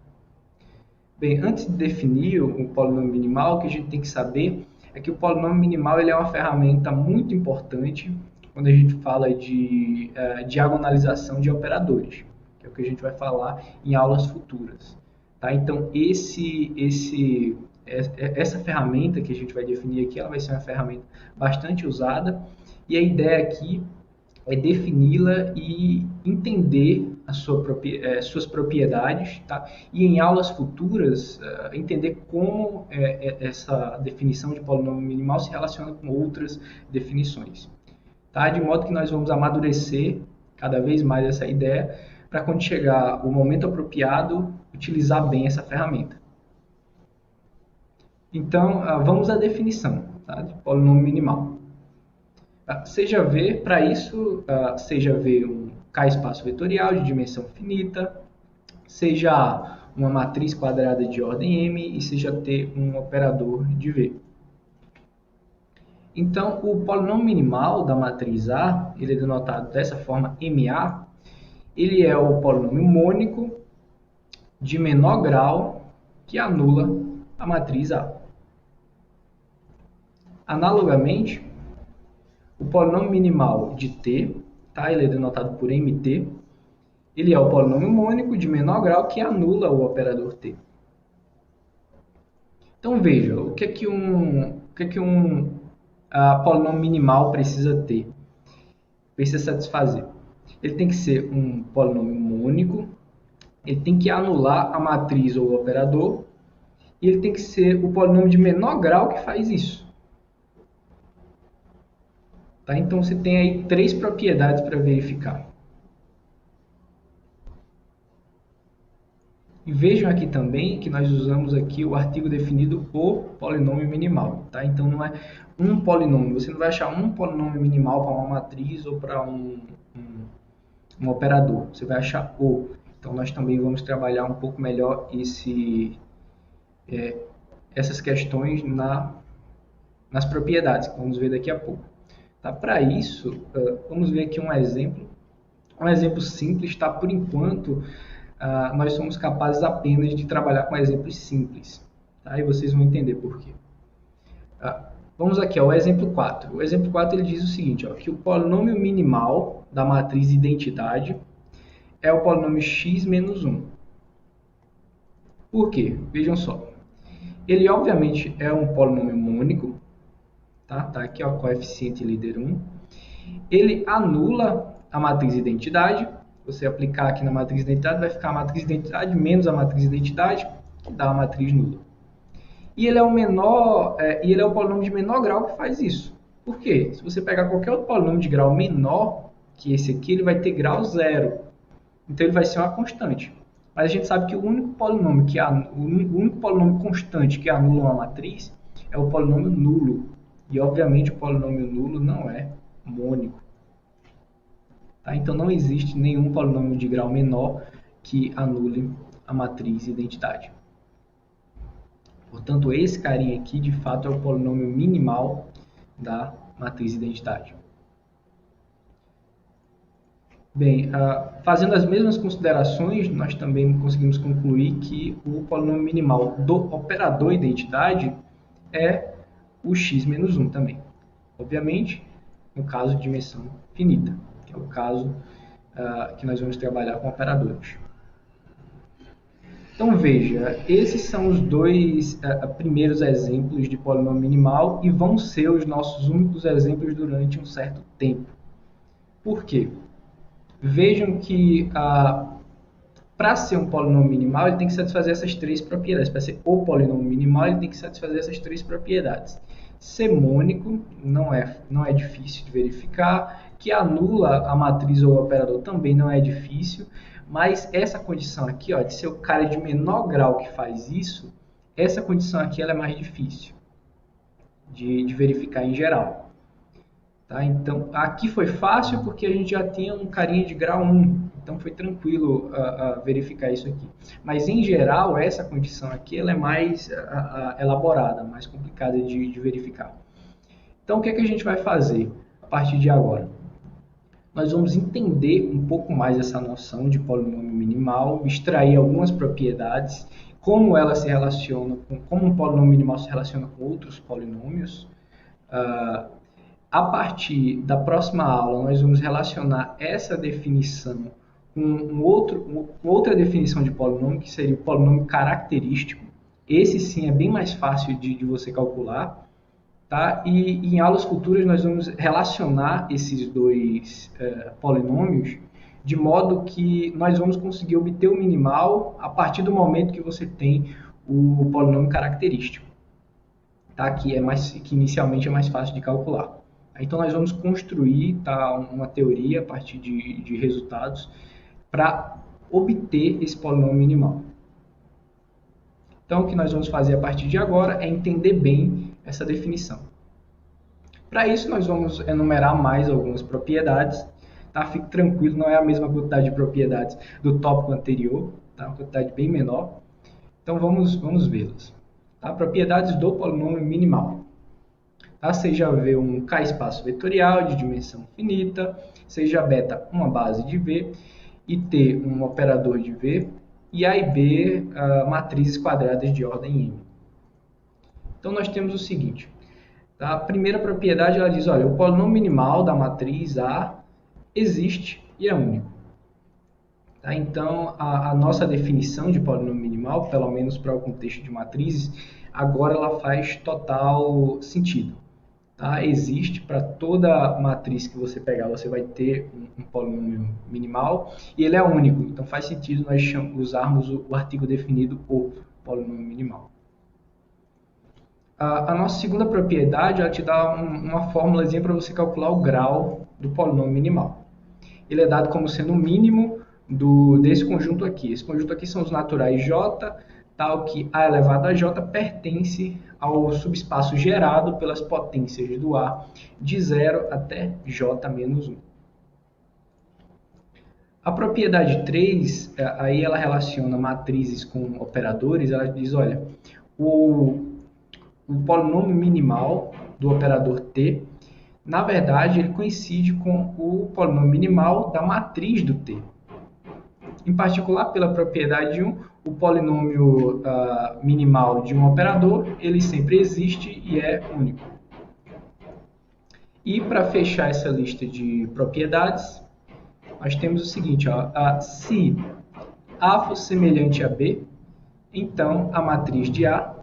Bem, antes de definir o polinômio minimal, o que a gente tem que saber é que o polinômio minimal ele é uma ferramenta muito importante quando a gente fala de diagonalização de operadores, que é o que a gente vai falar em aulas futuras. Tá? Então, essa ferramenta que a gente vai definir aqui, ela vai ser uma ferramenta bastante usada, e a ideia aqui é defini-la e entender suas propriedades, tá? E em aulas futuras entender como essa definição de polinômio minimal se relaciona com outras definições. Tá? De modo que nós vamos amadurecer cada vez mais essa ideia para quando chegar o momento apropriado, utilizar bem essa ferramenta. Então, vamos à definição, tá, de polinômio minimal. Seja V, para isso, seja V um K-espaço vetorial de dimensão finita, seja A uma matriz quadrada de ordem M e seja T um operador de V. Então, o polinômio minimal da matriz A, ele é denotado dessa forma MA, ele é o polinômio mônico de menor grau que anula a matriz A. Analogamente, o polinômio minimal de T, tá? Ele é denotado por MT, ele é o polinômio mônico de menor grau que anula o operador T. Então veja, o que é que um polinômio minimal precisa ter? Precisa satisfazer. Ele tem que ser um polinômio mônico, ele tem que anular a matriz ou o operador, e ele tem que ser o polinômio de menor grau que faz isso. Tá? Então você tem aí 3 propriedades para verificar. E vejam aqui também que nós usamos aqui o artigo definido por polinômio minimal. Tá? Então não é um polinômio, você não vai achar um polinômio minimal para uma matriz ou para um operador, você vai achar o. Então nós também vamos trabalhar um pouco melhor essas questões nas propriedades, que vamos ver daqui a pouco. Tá? Para isso, vamos ver aqui um exemplo simples, tá? Por enquanto, nós somos capazes apenas de trabalhar com exemplos simples, tá? E vocês vão entender por quê. Vamos aqui ao exemplo 4. O exemplo 4 ele diz o seguinte, ó, que o polinômio minimal da matriz identidade é o polinômio x menos 1. Por quê? Vejam só. Ele, obviamente, é um polinômio mônico. Tá aqui ó, o coeficiente líder 1. Ele anula a matriz identidade. Você aplicar aqui na matriz identidade, vai ficar a matriz identidade menos a matriz identidade, que dá a matriz nula. E ele é o polinômio de menor grau que faz isso. Por quê? Se você pegar qualquer outro polinômio de grau menor que esse aqui, ele vai ter grau 0. Então ele vai ser uma constante. Mas a gente sabe que o único polinômio constante que anula uma matriz é o polinômio nulo. E obviamente o polinômio nulo não é mônico. Tá? Então não existe nenhum polinômio de grau menor que anule a matriz identidade. Portanto, esse carinha aqui, de fato, é o polinômio minimal da matriz identidade. Bem, fazendo as mesmas considerações, nós também conseguimos concluir que o polinômio minimal do operador identidade é o x menos 1 também. Obviamente, no caso de dimensão finita, que é o caso que nós vamos trabalhar com operadores. Então veja, esses são os 2 primeiros exemplos de polinômio minimal e vão ser os nossos únicos exemplos durante um certo tempo. Por quê? Vejam que para ser um polinômio minimal, ele tem que satisfazer essas três propriedades. Para ser o polinômio minimal, ele tem que satisfazer essas três propriedades. Ser mônico não é difícil de verificar, que anula a matriz ou o operador também não é difícil, mas essa condição aqui, ó, de ser o cara de menor grau que faz isso, essa condição aqui ela é mais difícil de verificar em geral. Tá? Então, aqui foi fácil porque a gente já tinha um carinha de grau 1, então foi tranquilo verificar isso aqui. Mas, em geral, essa condição aqui ela é mais elaborada, mais complicada de verificar. Então, o que a gente vai fazer a partir de agora? Nós vamos entender um pouco mais essa noção de polinômio minimal, extrair algumas propriedades, como ela se relaciona como um polinômio minimal se relaciona com outros polinômios. A partir da próxima aula, nós vamos relacionar essa definição com outra definição de polinômio, que seria o polinômio característico. Esse sim é bem mais fácil de você calcular. Tá? E em aulas futuras nós vamos relacionar esses dois polinômios de modo que nós vamos conseguir obter o minimal a partir do momento que você tem o polinômio característico, tá? Que inicialmente é mais fácil de calcular. Então nós vamos construir, tá, uma teoria a partir de resultados para obter esse polinômio minimal. Então o que nós vamos fazer a partir de agora é entender bem essa definição. Para isso, nós vamos enumerar mais algumas propriedades. Tá? Fique tranquilo, não é a mesma quantidade de propriedades do tópico anterior, tá? Uma quantidade bem menor. Então, vamos vê-las. Tá? Propriedades do polinômio minimal. Tá? Seja V um K-espaço vetorial de dimensão finita, seja beta uma base de V, e T um operador de V, e A e B matrizes quadradas de ordem M. Então, nós temos o seguinte. Tá? A primeira propriedade, ela diz, olha, o polinômio minimal da matriz A existe e é único. Tá? Então, a nossa definição de polinômio minimal, pelo menos para o contexto de matrizes, agora ela faz total sentido. Tá? Existe para toda matriz que você pegar, você vai ter um polinômio minimal e ele é único. Então, faz sentido nós usarmos o artigo definido o polinômio minimal. A nossa segunda propriedade, ela te dá uma fórmulazinha para você calcular o grau do polinômio minimal. Ele é dado como sendo o mínimo desse conjunto aqui. Esse conjunto aqui são os naturais J, tal que A elevado a J pertence ao subespaço gerado pelas potências do A de 0 até J menos 1. A propriedade 3, aí ela relaciona matrizes com operadores, ela diz, olha, o polinômio minimal do operador T, na verdade, ele coincide com o polinômio minimal da matriz do T. Em particular, pela propriedade 1, o polinômio minimal de um operador, ele sempre existe e é único. E para fechar essa lista de propriedades, nós temos o seguinte, ó, se A for semelhante a B, então a matriz de A,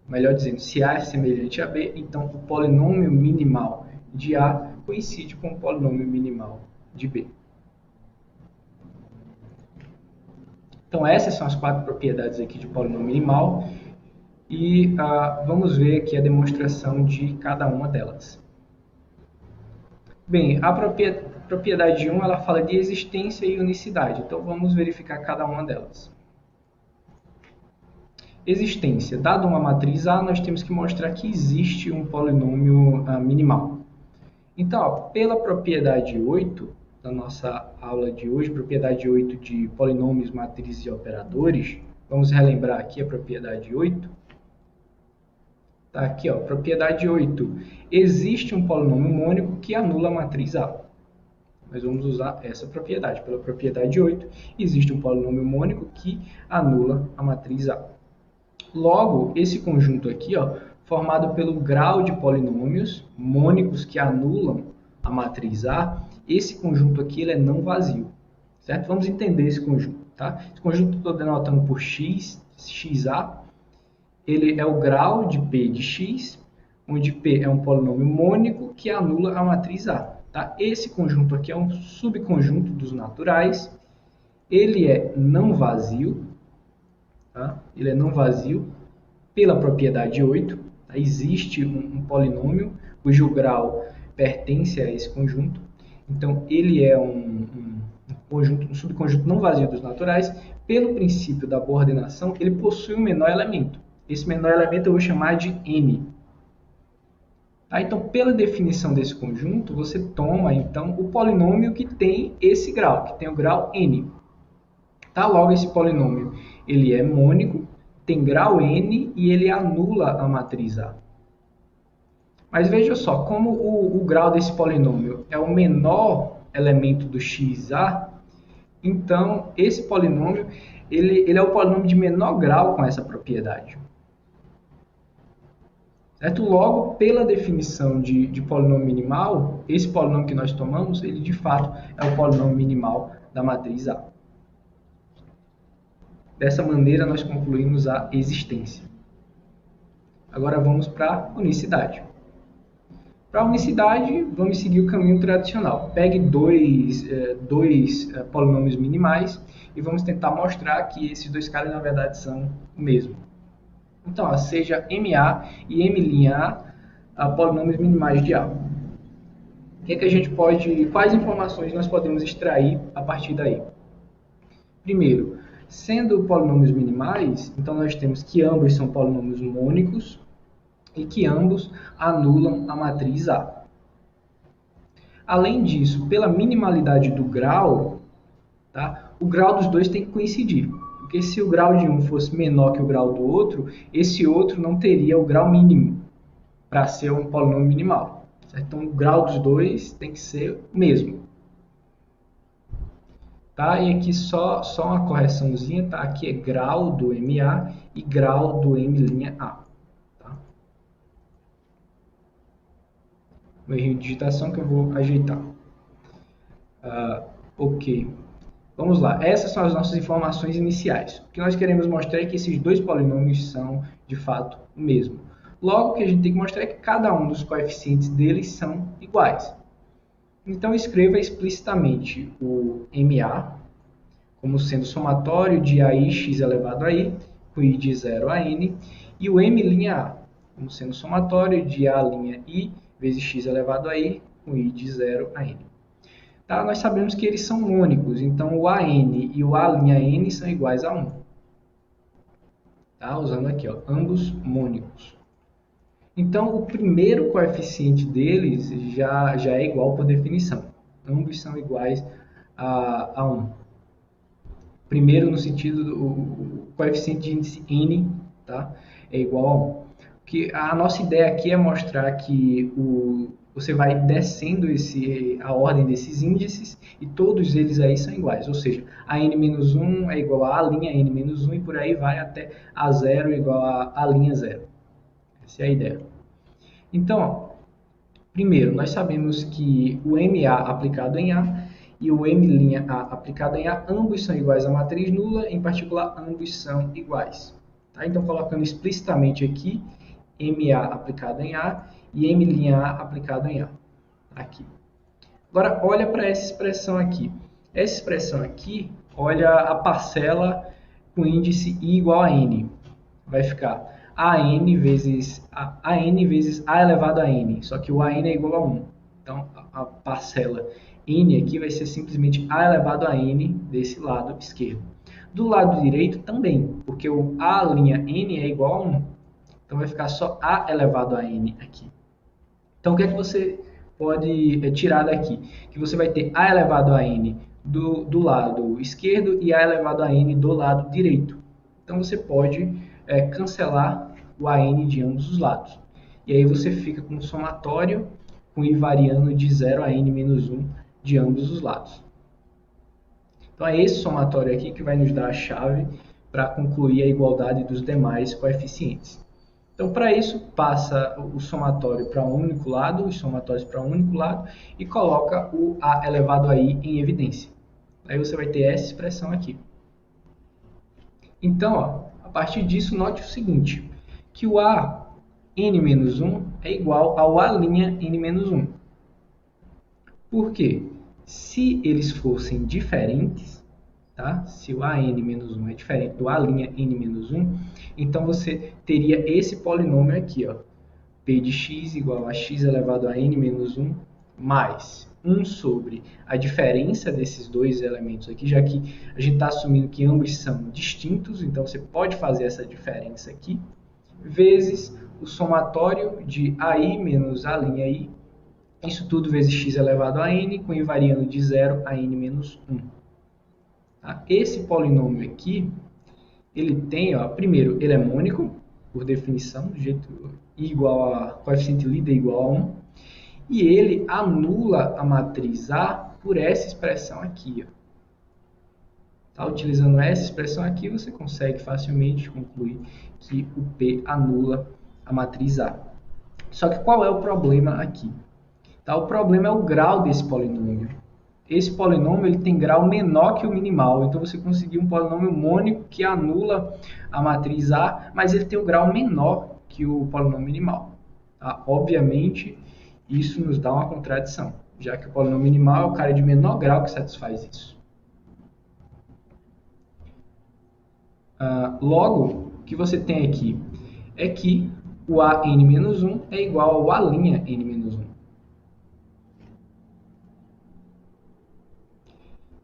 melhor dizendo, se A é semelhante a B, então o polinômio minimal de A coincide com o polinômio minimal de B. Então, essas são as 4 propriedades aqui de polinômio minimal e vamos ver aqui a demonstração de cada uma delas. Bem, a propriedade 1 ela fala de existência e unicidade, então vamos verificar cada uma delas. Existência. Dado uma matriz A, nós temos que mostrar que existe um polinômio minimal. Então, ó, pela propriedade 8, da nossa aula de hoje, propriedade 8 de polinômios, matrizes e operadores, vamos relembrar aqui a propriedade 8. Tá aqui, ó, propriedade 8. Existe um polinômio mônico que anula a matriz A. Nós vamos usar essa propriedade. Pela propriedade 8, existe um polinômio mônico que anula a matriz A. Logo, esse conjunto aqui, ó, formado pelo grau de polinômios mônicos que anulam a matriz A, esse conjunto aqui ele é não vazio. Certo? Vamos entender esse conjunto. Tá? Esse conjunto eu estou denotando por x, xa. Ele é o grau de P de x, onde P é um polinômio mônico que anula a matriz A. Tá? Esse conjunto aqui é um subconjunto dos naturais. Ele é não vazio. Tá? Ele é não vazio pela propriedade 8. Tá? Existe um polinômio cujo grau pertence a esse conjunto. Então, ele é um subconjunto não vazio dos naturais. Pelo princípio da boa ordenação, ele possui um menor elemento. Esse menor elemento eu vou chamar de n. Tá? Então, pela definição desse conjunto, você toma então o polinômio que tem esse grau, que tem o grau n. Tá? Logo, esse polinômio ele é mônico, tem grau n e ele anula a matriz A. Mas veja só, como o grau desse polinômio é o menor elemento do xa, então esse polinômio ele é o polinômio de menor grau com essa propriedade. Certo? Logo, pela definição de polinômio minimal, esse polinômio que nós tomamos, ele de fato é o polinômio minimal da matriz A. Dessa maneira, nós concluímos a existência. Agora vamos para a unicidade. Para a unicidade, vamos seguir o caminho tradicional. Pegue dois polinômios minimais e vamos tentar mostrar que esses dois caras, na verdade, são o mesmo. Então, seja MA e M'A polinômios minimais de A. O que é que a gente pode, quais informações nós podemos extrair a partir daí? Primeiro, sendo polinômios minimais, então nós temos que ambos são polinômios mônicos e que ambos anulam a matriz A. Além disso, pela minimalidade do grau, tá, o grau dos dois tem que coincidir. Porque se o grau de um fosse menor que o grau do outro, esse outro não teria o grau mínimo para ser um polinômio minimal. Certo? Então, o grau dos dois tem que ser o mesmo. Tá? E aqui só uma correçãozinha, tá? Aqui é grau do MA e grau do M'A. Tá? Um erro de digitação que eu vou ajeitar. Ok. Vamos lá, essas são as nossas informações iniciais. O que nós queremos mostrar é que esses dois polinômios são, de fato, o mesmo. Logo, o que a gente tem que mostrar é que cada um dos coeficientes deles são iguais. Então, escreva explicitamente o MA como sendo somatório de AIx elevado a I, com I de 0 a N, e o M'A como sendo somatório de A'I vezes x elevado a I, com I de 0 a N. Tá? Nós sabemos que eles são mônicos, então o AN e o A'N são iguais a 1. Tá? Usando aqui, ó, ambos mônicos. Então, o primeiro coeficiente deles já é igual por definição. Ambos são iguais a 1. Primeiro, no sentido do coeficiente de índice n, tá? É igual a 1. Que a nossa ideia aqui é mostrar que você vai descendo a ordem desses índices e todos eles aí são iguais. Ou seja, a n-1 é igual a n-1 e por aí vai até a 0 igual a A'0. Essa é a ideia. Então, ó, primeiro, nós sabemos que o MA aplicado em A e o M'A aplicado em A, ambos são iguais à matriz nula, em particular, ambos são iguais. Tá? Então, colocando explicitamente aqui, MA aplicado em A e M'A aplicado em A. Aqui. Agora, olha para essa expressão aqui. Essa expressão aqui, olha a parcela com índice I igual a N. Vai ficar AN vezes A elevado a N, só que o AN é igual a 1. Então, a parcela N aqui vai ser simplesmente A elevado a N desse lado esquerdo. Do lado direito também, porque o A'N é igual a 1. Então, vai ficar só A elevado a N aqui. Então, o que é que você pode tirar daqui? Que você vai ter A elevado a N do lado esquerdo e A elevado a N do lado direito. Então, você pode cancelar o AN de ambos os lados. E aí você fica com um somatório com I variando de 0 a N-1 de ambos os lados. Então, é esse somatório aqui que vai nos dar a chave para concluir a igualdade dos demais coeficientes. Então, para isso, passa o somatório para um único lado, os somatórios para um único lado, e coloca o A elevado a I em evidência. Aí você vai ter essa expressão aqui. Então, ó, a partir disso, note o seguinte, que o AN-1 é igual ao A'N-1. Por quê? Se eles fossem diferentes, tá? Se o an-1 é diferente do A'N-1, então você teria esse polinômio aqui, ó, p de x igual a x elevado a n-1 mais 1 sobre a diferença desses dois elementos aqui, já que a gente está assumindo que ambos são distintos, então você pode fazer essa diferença aqui, vezes o somatório de AI menos A'I, isso tudo vezes x elevado a n, com i variando de 0 a n menos 1. Tá? Esse polinômio aqui, ele tem, ó, primeiro, ele é mônico, por definição, do jeito i igual a coeficiente líder igual a 1, e ele anula a matriz A por essa expressão aqui. Ó. Tá? Utilizando essa expressão aqui, você consegue facilmente concluir que o P anula a matriz A. Só que qual é o problema aqui? Tá? O problema é o grau desse polinômio. Esse polinômio ele tem grau menor que o minimal, então você conseguiu um polinômio mônico que anula a matriz A, mas ele tem um grau menor que o polinômio minimal. Tá? Obviamente, isso nos dá uma contradição, já que o polinômio minimal é o cara de menor grau que satisfaz isso. Logo, o que você tem aqui é que o An-1 é igual ao A'N-1.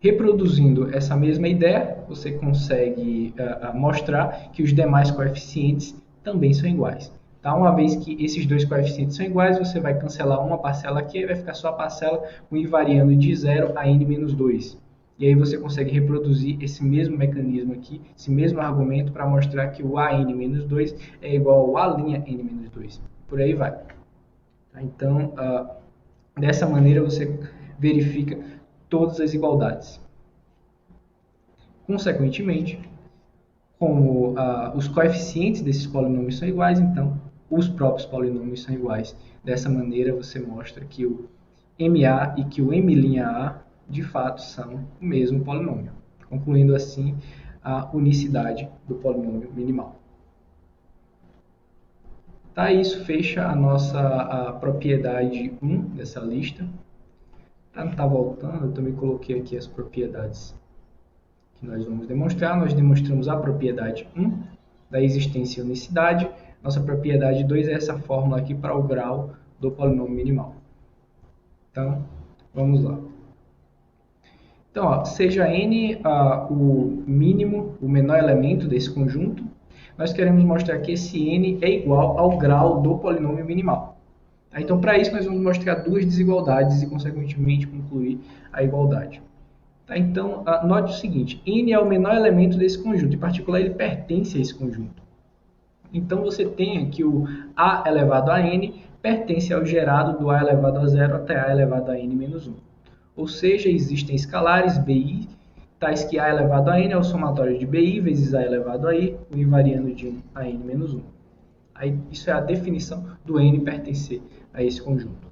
Reproduzindo essa mesma ideia, você consegue mostrar que os demais coeficientes também são iguais. Tá? Uma vez que esses dois coeficientes são iguais, você vai cancelar uma parcela aqui e vai ficar só a parcela com i variando de 0 a n-2. E aí você consegue reproduzir esse mesmo mecanismo aqui, esse mesmo argumento, para mostrar que o An-2 é igual ao A'N-2. Por aí vai. Tá? Então, dessa maneira você verifica todas as igualdades. Consequentemente, como os coeficientes desses polinômios são iguais, então os próprios polinômios são iguais. Dessa maneira, você mostra que o MA e que o M'A de fato são o mesmo polinômio, concluindo assim a unicidade do polinômio minimal. Tá, isso fecha a nossa propriedade 1 dessa lista. Não está voltando, eu também coloquei aqui as propriedades que nós vamos demonstrar. Nós demonstramos a propriedade 1 da existência e unicidade. Nossa propriedade 2 é essa fórmula aqui para o grau do polinômio minimal. Então, vamos lá. Então, ó, seja n o mínimo, o menor elemento desse conjunto, nós queremos mostrar que esse n é igual ao grau do polinômio minimal. Então, para isso, nós vamos mostrar duas desigualdades e, consequentemente, concluir a igualdade. Tá? Então, note o seguinte, n é o menor elemento desse conjunto, em particular, ele pertence a esse conjunto. Então, você tem aqui o a elevado a n pertence ao gerado do a elevado a 0 até a elevado a n-1. Ou seja, existem escalares bi, tais que a elevado a n é o somatório de bi vezes a elevado a i, com i variando de 1 a n-1. Aí, isso é a definição do n pertencer a esse conjunto.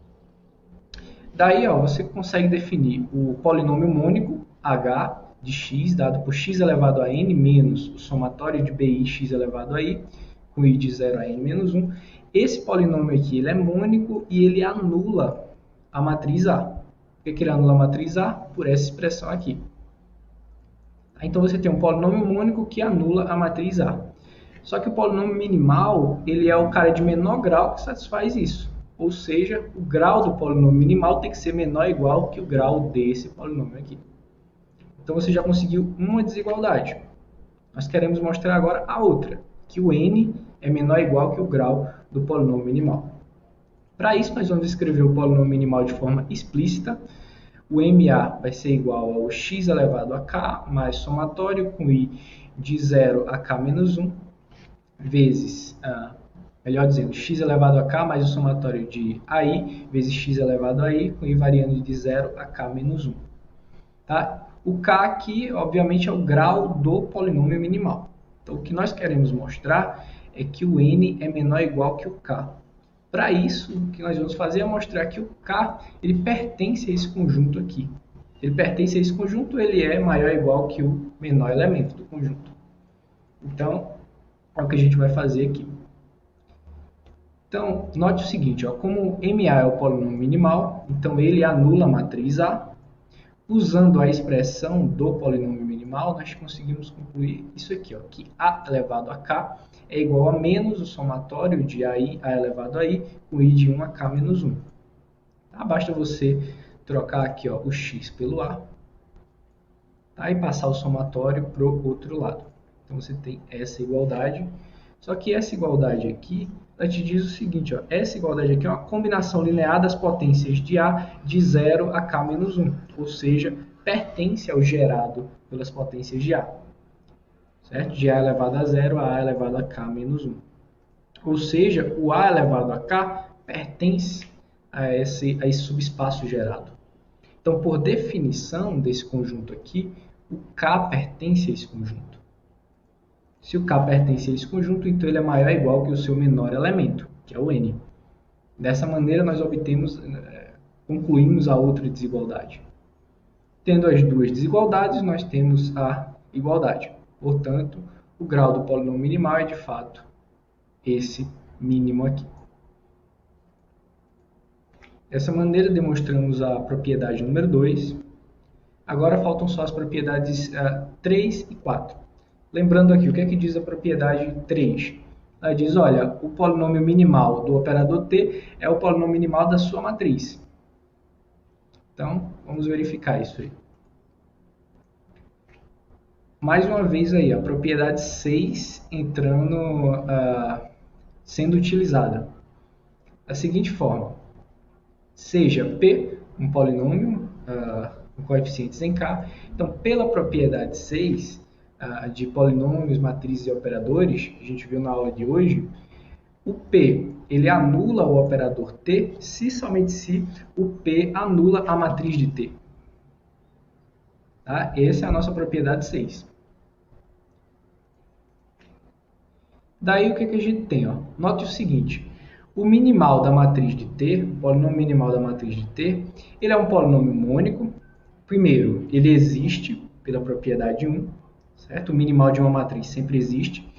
Daí, ó, você consegue definir o polinômio mônico h de x, dado por x elevado a n, menos o somatório de bi x elevado a i, com i de 0 a n-1. Esse polinômio aqui ele é mônico e ele anula a matriz A. Por que ele anula a matriz A? Por essa expressão aqui. Então, você tem um polinômio mônico que anula a matriz A. Só que o polinômio minimal, ele é o cara de menor grau que satisfaz isso. Ou seja, o grau do polinômio minimal tem que ser menor ou igual que o grau desse polinômio aqui. Então, você já conseguiu uma desigualdade. Nós queremos mostrar agora a outra, que o n é menor ou igual que o grau do polinômio minimal. Para isso, nós vamos escrever o polinômio minimal de forma explícita. O MA vai ser igual ao x elevado a k mais somatório com i de 0 a k menos 1, vezes, melhor dizendo, x elevado a k mais o somatório de ai, vezes x elevado a i, com i variando de 0 a k menos 1. Tá? O k aqui, obviamente, é o grau do polinômio minimal. Então, o que nós queremos mostrar é que o n é menor ou igual que o k. Para isso, o que nós vamos fazer é mostrar que o k ele pertence a esse conjunto aqui. Ele pertence a esse conjunto, ele é maior ou igual que o menor elemento do conjunto. Então, é o que a gente vai fazer aqui. Então, note o seguinte, ó, como MA é o polinômio minimal, então ele anula a matriz A. Usando a expressão do polinômio minimal, nós conseguimos concluir isso aqui, ó, que A elevado a K é igual a menos o somatório de AI, A elevado a I, com I de 1 a K menos 1. Tá? Basta você trocar aqui, ó, o X pelo A, tá? E passar o somatório para o outro lado. Então você tem essa igualdade. Só que essa igualdade aqui, ela te diz o seguinte, ó, essa igualdade aqui é uma combinação linear das potências de A de 0 a K menos 1, ou seja, pertence ao gerado pelas potências de A, certo? De A elevado a 0 a A elevado a K menos 1. Ou seja, o A elevado a K pertence a esse subespaço gerado. Então, por definição desse conjunto aqui, o K pertence a esse conjunto. Se o K pertence a esse conjunto, então ele é maior ou igual que o seu menor elemento, que é o N. Dessa maneira, nós concluímos a outra desigualdade. Tendo as duas desigualdades, nós temos a igualdade. Portanto, o grau do polinômio minimal é, de fato, esse mínimo aqui. Dessa maneira, demonstramos a propriedade número 2. Agora faltam só as propriedades 3 e 4. Lembrando aqui, o que é que diz a propriedade 3? Ela diz, olha, o polinômio minimal do operador t é o polinômio minimal da sua matriz. Então, vamos verificar isso aí. Mais uma vez aí, a propriedade 6 entrando, sendo utilizada. Da seguinte forma, seja P um polinômio com coeficientes em K, então pela propriedade 6, de polinômios, matrizes e operadores, a gente viu na aula de hoje, o P ele anula o operador T se somente se o P anula a matriz de T. Tá? Essa é a nossa propriedade 6. Daí o que a gente tem? Ó? Note o seguinte, o minimal da matriz de T, o polinômio minimal da matriz de T, ele é um polinômio mônico. Primeiro, ele existe pela propriedade 1. Certo? O minimal de uma matriz sempre existe.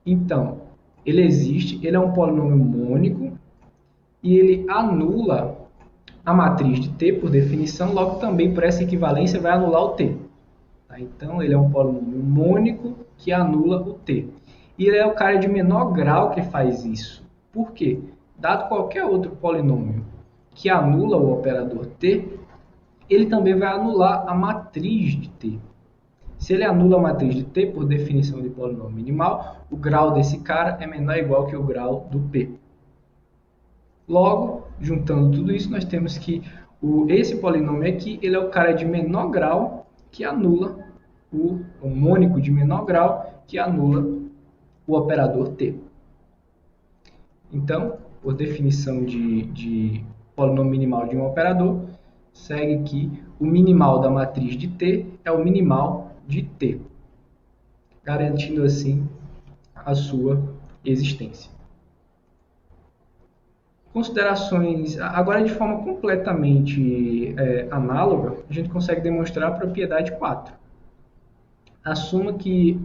Então, ele existe, ele é um polinômio mônico e ele anula a matriz de T por definição, logo também por essa equivalência vai anular o T. Tá? Então, ele é um polinômio mônico que anula o T. E ele é o cara de menor grau que faz isso. Por quê? Dado qualquer outro polinômio que anula o operador T, ele também vai anular a matriz de T. Se ele anula a matriz de T, por definição de polinômio minimal, o grau desse cara é menor ou igual que o grau do P. Logo, juntando tudo isso, nós temos que esse polinômio aqui, ele é o cara de menor grau que anula o mônico de menor grau que anula o operador T. Então, por definição de polinômio minimal de um operador, segue que o minimal da matriz de T é o minimal de T, garantindo assim a sua existência. Considerações, agora de forma completamente análoga, a gente consegue demonstrar a propriedade 4. Assuma que,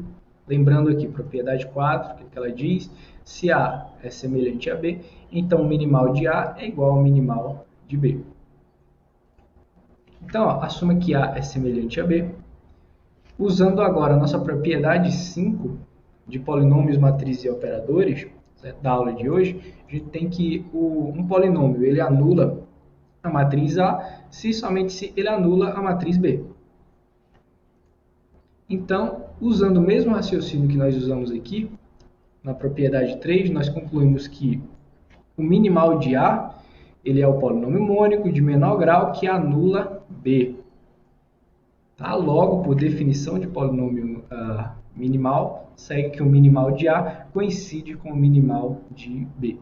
lembrando aqui, propriedade 4, o que ela diz? Se A é semelhante a B, então o minimal de A é igual ao minimal de B. Então, ó, assuma que A é semelhante a B. Usando agora a nossa propriedade 5 de polinômios, matrizes e operadores, certo? Da aula de hoje, a gente tem que um polinômio ele anula a matriz A somente se ele anula a matriz B. Então, usando o mesmo raciocínio que nós usamos aqui, na propriedade 3, nós concluímos que o minimal de A ele é o polinômio mônico de menor grau que anula B. Tá? Logo, por definição de polinômio minimal, segue que o minimal de A coincide com o minimal de B.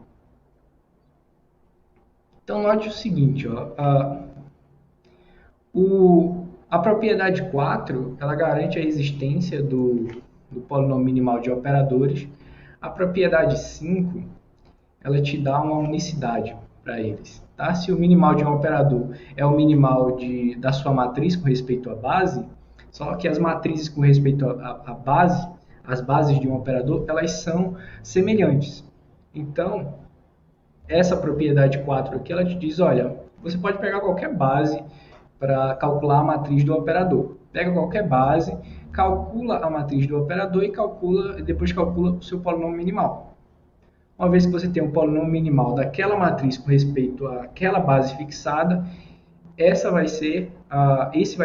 Então, note o seguinte, ó, a propriedade 4 ela garante a existência do polinômio minimal de operadores. A propriedade 5 ela te dá uma unicidade para eles. Tá? Se o minimal de um operador é o minimal da sua matriz com respeito à base, só que as matrizes com respeito à base, as bases de um operador, elas são semelhantes. Então, essa propriedade 4 aqui, ela te diz, olha, você pode pegar qualquer base para calcular a matriz do operador. Pega qualquer base, calcula a matriz do operador e depois calcula o seu polinômio minimal. Uma vez que você tem um polinômio minimal daquela matriz com respeito àquela base fixada, esse vai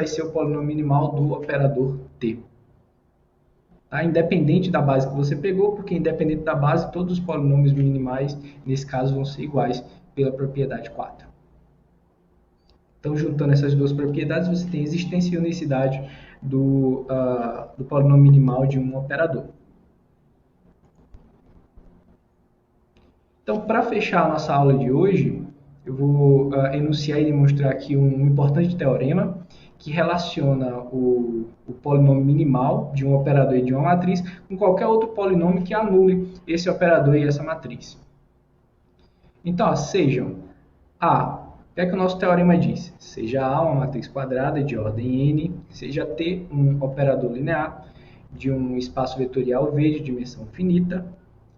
ser o polinômio minimal do operador t. Tá? Independente da base que você pegou, porque independente da base, todos os polinômios minimais, nesse caso, vão ser iguais pela propriedade 4. Então, juntando essas duas propriedades, você tem existência e unicidade do polinômio minimal de um operador. Então, para fechar a nossa aula de hoje, eu vou enunciar e demonstrar aqui um importante teorema que relaciona o polinômio minimal de um operador e de uma matriz com qualquer outro polinômio que anule esse operador e essa matriz. Então, sejam A, o que é que o nosso teorema diz? Seja A uma matriz quadrada de ordem N, seja T um operador linear de um espaço vetorial V de dimensão finita.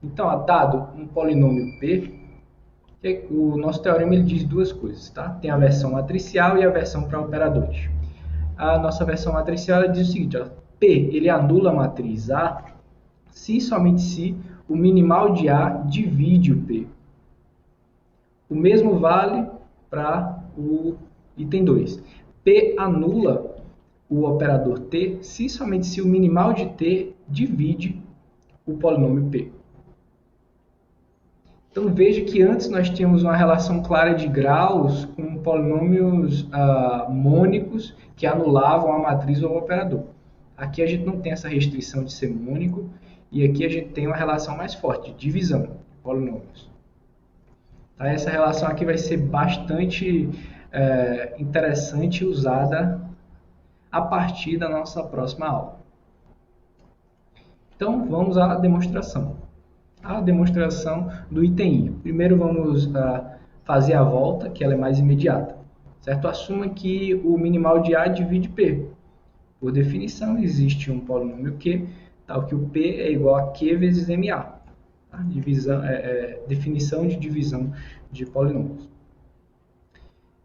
Então, dado um polinômio P, o nosso teorema ele diz duas coisas, tá? Tem a versão matricial e a versão para operadores. A nossa versão matricial ela diz o seguinte, ó, P ele anula a matriz A se e somente se o minimal de A divide o P. O mesmo vale para o item 2. P anula o operador T se e somente se o minimal de T divide o polinômio P. Então veja que antes nós tínhamos uma relação clara de graus com polinômios mônicos que anulavam a matriz ou o operador. Aqui a gente não tem essa restrição de ser mônico e aqui a gente tem uma relação mais forte, de divisão de polinômios. Tá? Essa relação aqui vai ser bastante interessante e usada a partir da nossa próxima aula. Então vamos à demonstração. A demonstração do item I. Primeiro vamos fazer a volta, que ela é mais imediata. Certo? Assuma que o minimal de A divide P. Por definição, existe um polinômio Q, tal que o P é igual a Q vezes MA. Tá? Definição de divisão de polinômios.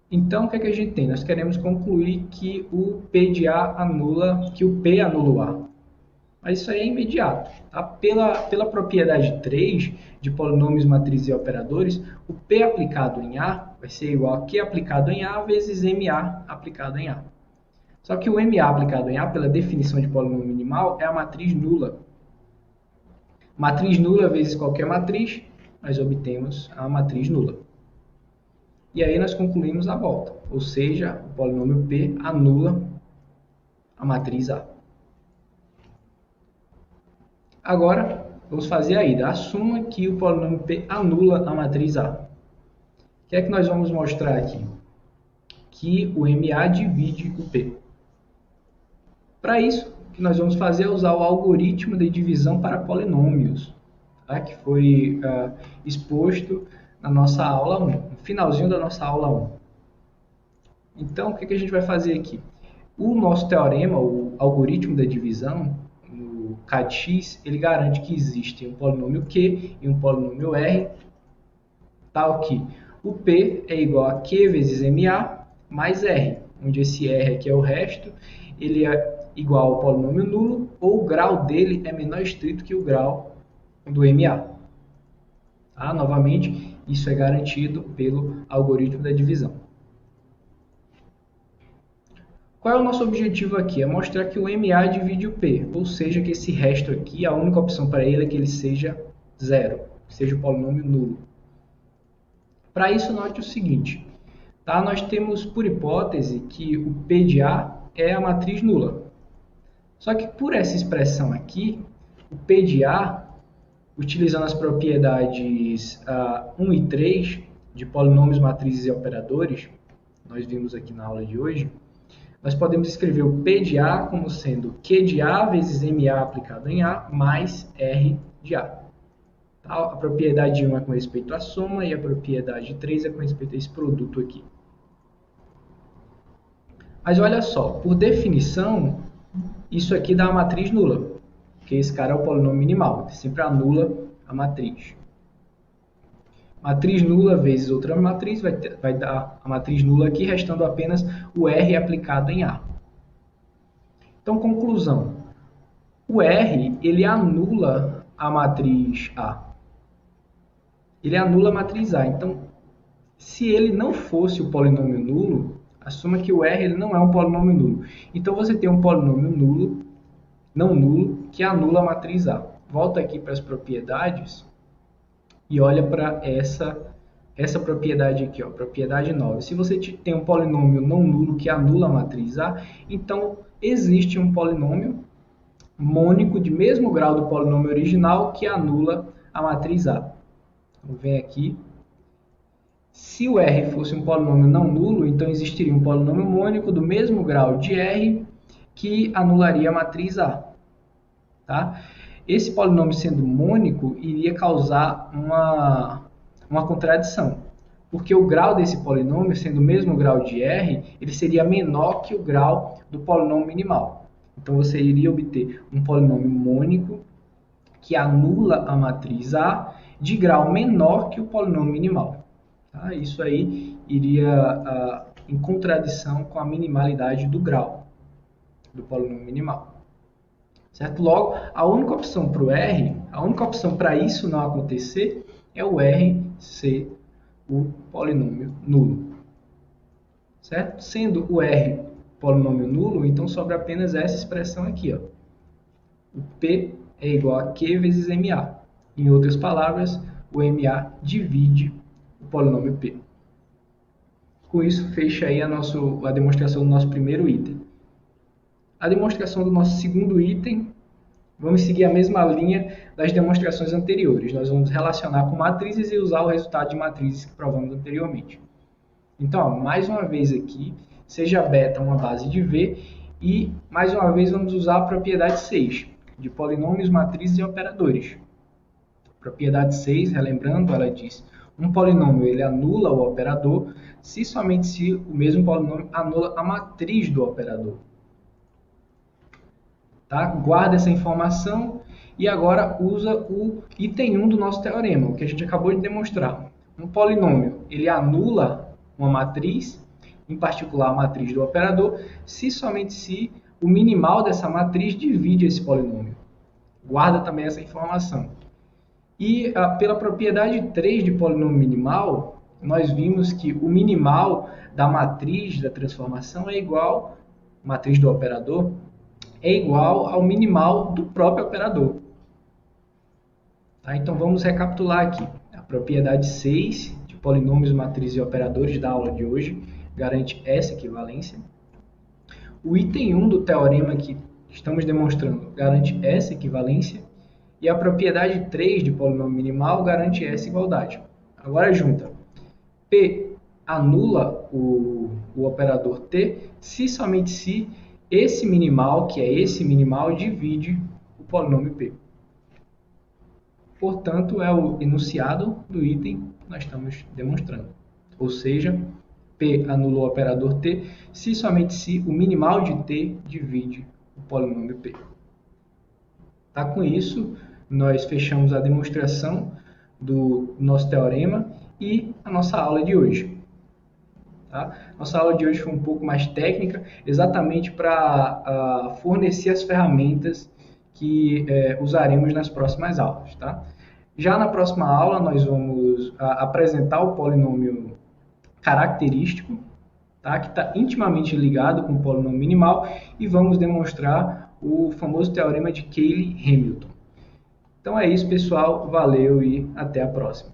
Então, o que é que a gente tem? Nós queremos concluir que o P de A anula, que o P anula o A. Mas isso aí é imediato. Tá? Pela propriedade 3 de polinômios, matrizes e operadores, o P aplicado em A vai ser igual a Q aplicado em A vezes MA aplicado em A. Só que o MA aplicado em A, pela definição de polinômio minimal, é a matriz nula. Matriz nula vezes qualquer matriz, nós obtemos a matriz nula. E aí nós concluímos a volta. Ou seja, o polinômio P anula a matriz A. Agora, vamos fazer a ida. Assuma que o polinômio P anula a matriz A. O que é que nós vamos mostrar aqui? Que o MA divide o P. Para isso, o que nós vamos fazer é usar o algoritmo de divisão para polinômios, tá? Que foi exposto na nossa aula 1, no finalzinho da nossa aula 1. Então, o que a gente vai fazer aqui? O nosso teorema, o algoritmo da divisão, no CADX, ele garante que existe um polinômio Q e um polinômio R, tal que o P é igual a Q vezes MA mais R, onde esse R aqui é o resto, ele é igual ao polinômio nulo, ou o grau dele é menor estrito que o grau do MA. Tá? Novamente, isso é garantido pelo algoritmo da divisão. Qual é o nosso objetivo aqui? É mostrar que o MA divide o P, ou seja, que esse resto aqui, a única opção para ele é que ele seja zero, que seja o polinômio nulo. Para isso, note o seguinte, tá? Nós temos por hipótese que o P de A é a matriz nula. Só que por essa expressão aqui, o P de A, utilizando as propriedades 1 e 3 de polinômios, matrizes e operadores, nós vimos aqui na aula de hoje, nós podemos escrever o P de A como sendo Q de A vezes MA aplicado em A mais R de A. Tá? A propriedade 1 é com respeito à soma e a propriedade 3 é com respeito a esse produto aqui. Mas olha só, por definição, isso aqui dá uma matriz nula, porque esse cara é o polinômio minimal, ele sempre anula a matriz. Matriz nula vezes outra matriz vai dar a matriz nula aqui, restando apenas o R aplicado em A. Então, conclusão. O R, ele anula a matriz A. Ele anula a matriz A. Então, se ele não fosse o polinômio nulo, assuma que o R ele não é um polinômio nulo. Então, você tem um polinômio nulo, não nulo, que anula a matriz A. Volta aqui para as propriedades e olha para essa propriedade aqui, ó, propriedade 9. Se você tem um polinômio não nulo que anula a matriz A, então existe um polinômio mônico de mesmo grau do polinômio original que anula a matriz A. Então, vem aqui. Se o R fosse um polinômio não nulo, então existiria um polinômio mônico do mesmo grau de R que anularia a matriz A. Tá? Esse polinômio sendo mônico iria causar uma contradição, porque o grau desse polinômio, sendo o mesmo grau de R, ele seria menor que o grau do polinômio minimal. Então, você iria obter um polinômio mônico que anula a matriz A de grau menor que o polinômio minimal. Tá? Isso aí iria em contradição com a minimalidade do grau do polinômio minimal. Certo? Logo, a única opção para o R, a única opção para isso não acontecer é o R ser o polinômio nulo. Certo? Sendo o R polinômio nulo, então sobra apenas essa expressão aqui. Ó. O P é igual a Q vezes MA. Em outras palavras, o MA divide o polinômio P. Com isso, fecha aí a demonstração do nosso primeiro item. A demonstração do nosso segundo item, vamos seguir a mesma linha das demonstrações anteriores. Nós vamos relacionar com matrizes e usar o resultado de matrizes que provamos anteriormente. Então, ó, mais uma vez aqui, seja beta uma base de V e, mais uma vez, vamos usar a propriedade 6, de polinômios, matrizes e operadores. Propriedade 6, relembrando, ela diz, um polinômio ele anula o operador somente se o mesmo polinômio anula a matriz do operador. Tá? Guarda essa informação e agora usa o item 1 do nosso teorema, o que a gente acabou de demonstrar. Um polinômio ele anula uma matriz, em particular a matriz do operador, somente se o minimal dessa matriz divide esse polinômio. Guarda também essa informação. E pela propriedade 3 de polinômio minimal, nós vimos que o minimal da matriz da transformação é igual, matriz do operador, é igual ao minimal do próprio operador. Tá? Então, vamos recapitular aqui. A propriedade 6 de polinômios, matrizes e operadores da aula de hoje garante essa equivalência. O item 1 do teorema que estamos demonstrando garante essa equivalência. E a propriedade 3 de polinômio minimal garante essa igualdade. Agora, junta. P anula o operador T somente se esse minimal, que é esse minimal, divide o polinômio P. Portanto, é o enunciado do item que nós estamos demonstrando. Ou seja, P anula o operador T somente se o minimal de T divide o polinômio P. Tá? Com isso, nós fechamos a demonstração do nosso teorema e a nossa aula de hoje. Tá? Nossa aula de hoje foi um pouco mais técnica, exatamente para fornecer as ferramentas que usaremos nas próximas aulas. Tá? Já na próxima aula, nós vamos apresentar o polinômio característico, tá? Que está intimamente ligado com o polinômio minimal, e vamos demonstrar o famoso teorema de Cayley-Hamilton. Então é isso, pessoal. Valeu e até a próxima.